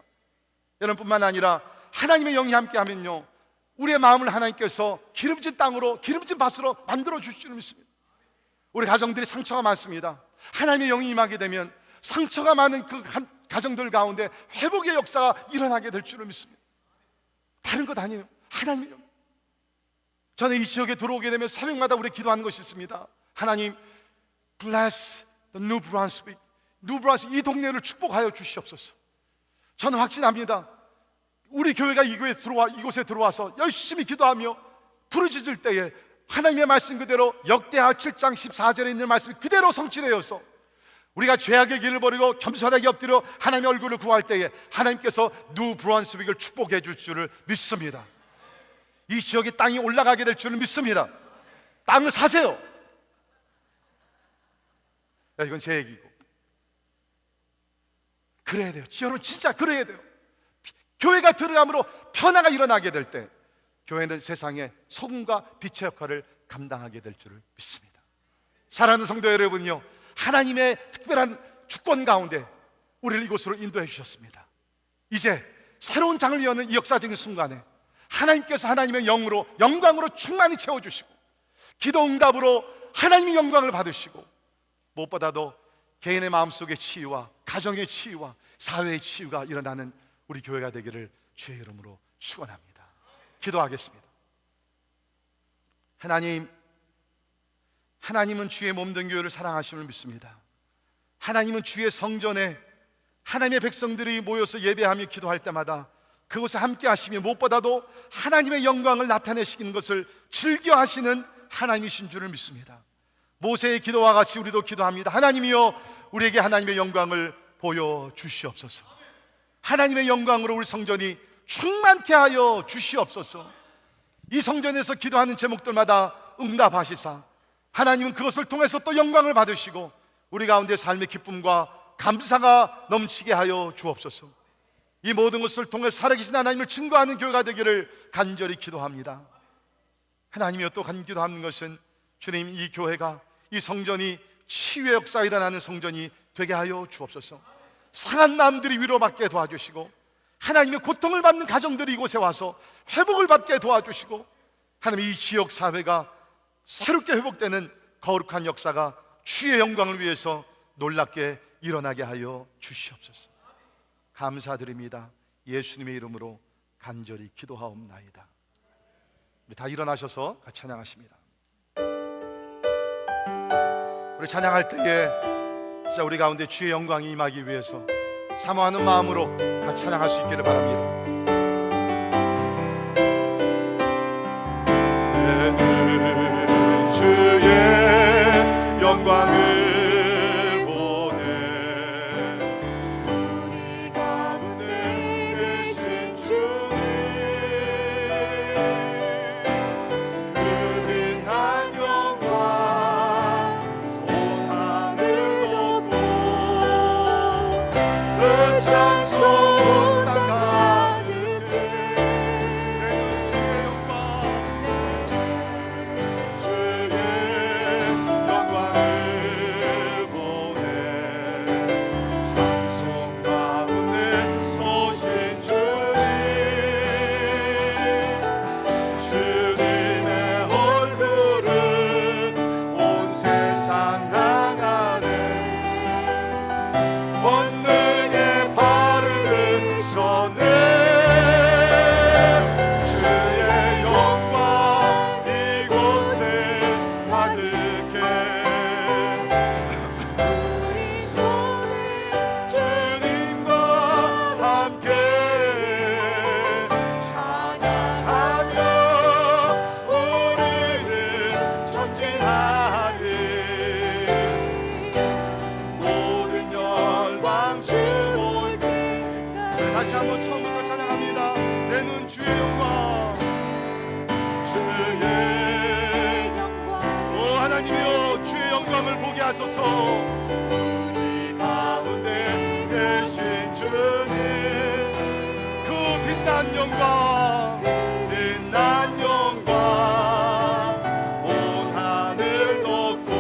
여러분뿐만 아니라 하나님의 영이 함께하면요, 우리의 마음을 하나님께서 기름진 땅으로, 기름진 밭으로 만들어 주실 줄 믿습니다. 우리 가정들이 상처가 많습니다. 하나님의 영이 임하게 되면 상처가 많은 그 가정들 가운데 회복의 역사가 일어나게 될 줄을 믿습니다. 다른 것 아니에요. 하나님의 영. 저는 이 지역에 들어오게 되면 새벽마다 우리 기도하는 것이 있습니다. 하나님, bless the New Brunswick, 이 동네를 축복하여 주시옵소서. 저는 확신합니다. 우리 교회가 이곳에 들어와서 열심히 기도하며 부르짖을 때에 하나님의 말씀 그대로 역대하 7장 14절에 있는 말씀이 그대로 성취되어서 우리가 죄악의 길을 버리고 겸손하게 엎드려 하나님의 얼굴을 구할 때에 하나님께서 뉴 브루언스윅을 축복해 줄 줄을 믿습니다. 이 지역의 땅이 올라가게 될 줄을 믿습니다. 땅을 사세요. 이건 제 얘기고 그래야 돼요. 여러분 진짜 그래야 돼요. 교회가 들어감으로 변화가 일어나게 될 때 교회는 세상에 소금과 빛의 역할을 감당하게 될 줄을 믿습니다. 사랑하는 성도 여러분요, 하나님의 특별한 주권 가운데 우리를 이곳으로 인도해 주셨습니다. 이제 새로운 장을 여는 이 역사적인 순간에 하나님께서 하나님의 영광으로 충만히 채워주시고 기도 응답으로 하나님의 영광을 받으시고 무엇보다도 개인의 마음속의 치유와 가정의 치유와 사회의 치유가 일어나는 우리 교회가 되기를 주의 이름으로 축원합니다. 기도하겠습니다. 하나님은 주의 몸된 교회를 사랑하심을 믿습니다. 하나님은 주의 성전에 하나님의 백성들이 모여서 예배하며 기도할 때마다 그곳에 함께 하시며 무엇보다도 하나님의 영광을 나타내시는 것을 즐겨 하시는 하나님이신 줄을 믿습니다. 모세의 기도와 같이 우리도 기도합니다. 하나님이여, 우리에게 하나님의 영광을 보여주시옵소서. 하나님의 영광으로 우리 성전이 충만케 하여 주시옵소서. 이 성전에서 기도하는 제목들마다 응답하시사 하나님은 그것을 통해서 또 영광을 받으시고 우리 가운데 삶의 기쁨과 감사가 넘치게 하여 주옵소서. 이 모든 것을 통해 살아계신 하나님을 증거하는 교회가 되기를 간절히 기도합니다. 하나님이여, 또 기도하는 것은 주님, 이 교회가, 이 성전이 치유의 역사가 일어나는 성전이 되게 하여 주옵소서. 상한 마음들이 위로받게 도와주시고 하나님의 고통을 받는 가정들이 이곳에 와서 회복을 받게 도와주시고 하나님, 이 지역 사회가 새롭게 회복되는 거룩한 역사가 주의 영광을 위해서 놀랍게 일어나게 하여 주시옵소서. 감사드립니다. 예수님의 이름으로 간절히 기도하옵나이다. 우리 다 일어나셔서 같이 찬양하십니다. 우리 찬양할 때에 진짜 우리 가운데 주의 영광이 임하기 위해서 사모하는 마음으로 같이 찬양할 수 있기를 바랍니다. 주의 영광을 보내 우리 가운데 계신 주님 은한 영광 온 하늘 덮고 그 찬송 온 땅 가득해 주의 영광을 보내 찬송 가운데 서신 주님의 얼굴은 온 세상 향하네 권능의 발을 드셨네 주의 영광 이곳에 가득해 우리 손에 주님과 함께 찬양하며 우리는 전진하리 모든 열방 주 볼 때까지 다시 한번 처음부터 찬양합니다. 내 눈 주의 영광 주의 영광 오 하나님이여 주의 영광을 보게 하소서 우리 가운데 계신 주님 그 빛난 영광 빛난 영광 온 하늘 덮고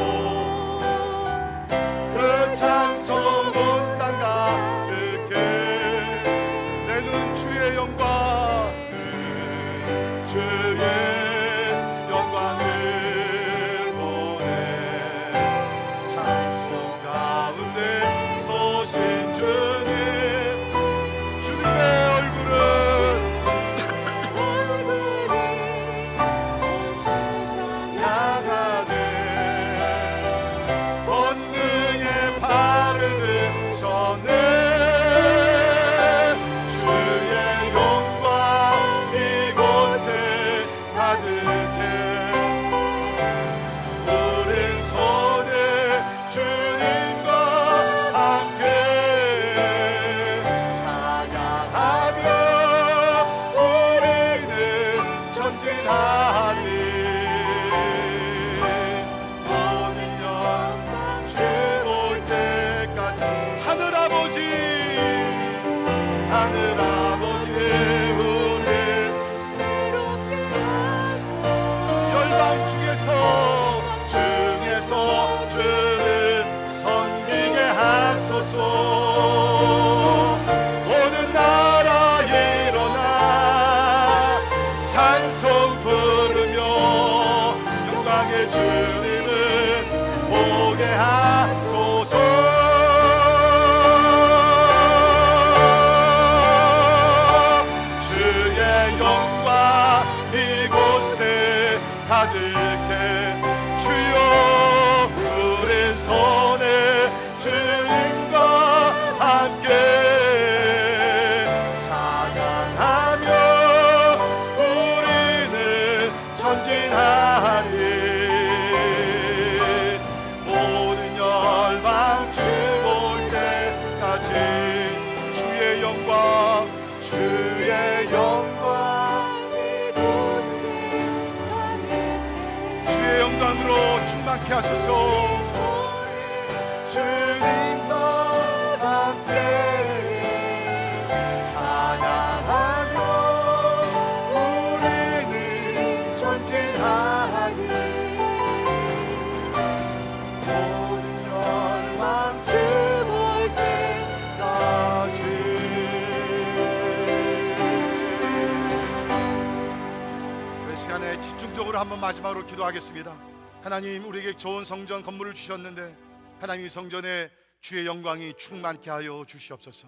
그 찬송 온 땅 가득해 내 눈 주의 영광 주의 영광을 보내 찬송 가운데 서신 주님 주님의 얼굴은 온 세상 향하네 권능의 발을 드셨네 주의 영광 이곳에 가득해 우린 손에 주님과 함께 찬양하며 우리는 전진하리 모든 영광 주 볼 때까지 하늘 아버지 우리 새롭게 하소서 열방 중에서 주를 섬기게 하소서 모든 나라 일어나 찬송 부르며 영광의 주님을 보게 하소서 주의 영광 이곳에 가득해 주여 우리 손에 주님과 함께 찬양하며 우리는 전진하리 모든 열방 주 볼 때까지 주의 영광 주의 영광 이곳에 가득해 주의 영광으로 충만케 하소서 주님과 함께 찬양하며 우리는 전진하리 모든 열방 주 볼 때까지 이 시간에 집중적으로 한번 마지막으로 기도하겠습니다. 하나님 우리에게 좋은 성전 건물을 주셨는데 하나님 이 성전에 주의 영광이 충만케 하여 주시옵소서.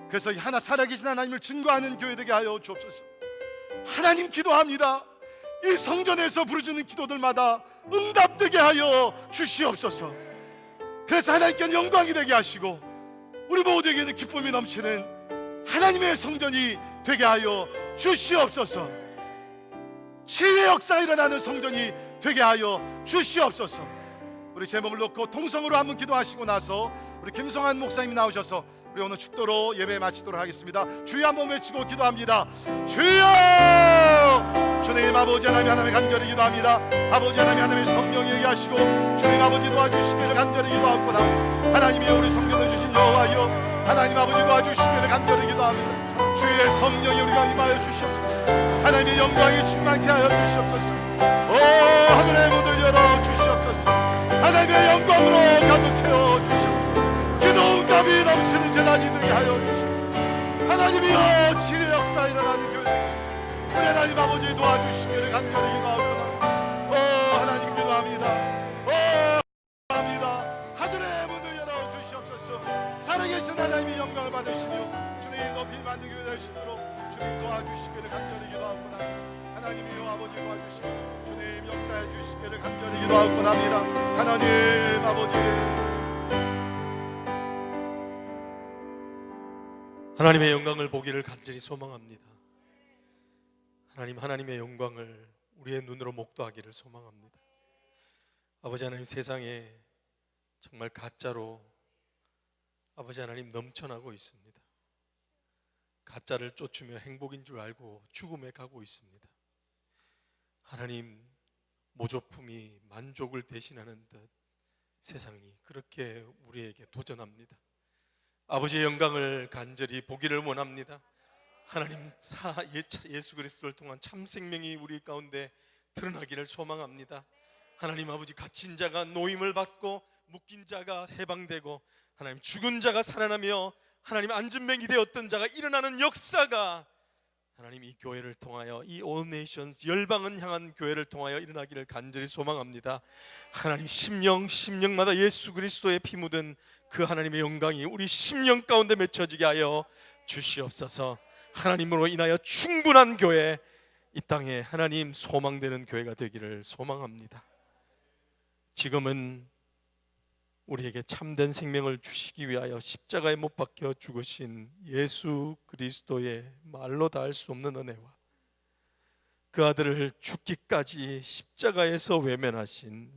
그래서 하나 살아계신 하나님을 증거하는 교회 되게 하여 주옵소서. 하나님 기도합니다. 이 성전에서 부르짖는 기도들마다 응답되게 하여 주시옵소서. 그래서 하나님께는 영광이 되게 하시고 우리 모두에게는 기쁨이 넘치는 하나님의 성전이 되게 하여 주시옵소서. 치유의 역사가 일어나는 성전이 되게 하여 주시옵소서. 우리 제목을 놓고 통성으로 한번 기도하시고 나서 우리 김성환 목사님이 나오셔서 우리 오늘 축도로 예배 마치도록 하겠습니다. 주여 한번 외치고 기도합니다. 주여! 주님 아버지 하나님 하나님 간절히 기도합니다. 아버지 하나님 하나님 성령이 얘기하시고 주님 아버지 도와주시기를 간절히 기도하옵고나 하나님이 우리 성령을 주신 여호와여 하나님 아버지 도와주시기를 간절히 기도합니다. 주의 성령이 우리가 임하여 주시옵소서. 하나님의 영광이 충만케 하여 주시옵소서. 오 하늘의 문을 열어 주시옵소서. 하나님의 영광으로 가득 채워 주시옵소서. 기도감이 넘치는 재단이 되게 하여 주시옵소서. 하나님이여 치료 역사 일어나는 교회 우리 하나님 아버지 도와주시기를 간절히 기도하옵니다. 오 하나님 기도합니다. 기도합니다. 하늘의 문을 열어 주시옵소서. 살아계신 하나님이 영광을 받으시며 주님 높이 받는 교회 될 수 있도록 주님 도와주시기를 간절히 기도하옵니다. 하나님이여 아버지 도와주시고 주님 역사해 주시기를 간절히 기도하옵고나 합니다. 하나님 아버지 하나님의 영광을 보기를 간절히 소망합니다. 하나님의 영광을 우리의 눈으로 목도하기를 소망합니다. 아버지 하나님, 세상에 정말 가짜로 아버지 하나님 넘쳐나고 있습니다. 가짜를 쫓으며 행복인 줄 알고 죽음에 가고 있습니다. 하나님, 모조품이 만족을 대신하는 듯 세상이 그렇게 우리에게 도전합니다. 아버지의 영광을 간절히 보기를 원합니다. 하나님, 예수 그리스도를 통한 참 생명이 우리 가운데 드러나기를 소망합니다. 하나님 아버지, 갇힌 자가 노임을 받고 묶인 자가 해방되고 하나님 죽은 자가 살아나며 하나님 안전뱅이 되었던 자가 일어나는 역사가 하나님 이 교회를 통하여 이 All Nations 열방을 향한 교회를 통하여 일어나기를 간절히 소망합니다. 하나님, 심령마다 예수 그리스도의 피 묻은 그 하나님의 영광이 우리 심령 가운데 맺혀지게 하여 주시옵소서. 하나님으로 인하여 충분한 교회, 이 땅에 하나님 소망되는 교회가 되기를 소망합니다. 지금은 우리에게 참된 생명을 주시기 위하여 십자가에 못 박혀 죽으신 예수 그리스도의 말로 다 할 수 없는 은혜와 그 아들을 죽기까지 십자가에서 외면하신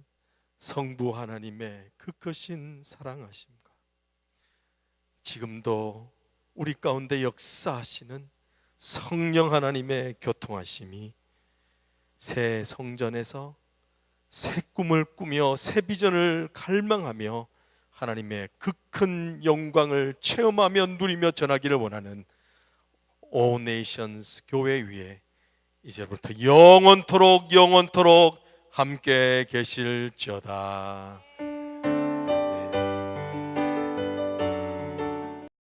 성부 하나님의 그 크신 사랑하심과 지금도 우리 가운데 역사하시는 성령 하나님의 교통하심이 새 성전에서 새 꿈을 꾸며 새 비전을 갈망하며 하나님의 그 큰 영광을 체험하며 누리며 전하기를 원하는 All Nations 교회 위에 이제부터 영원토록 함께 계실지어다.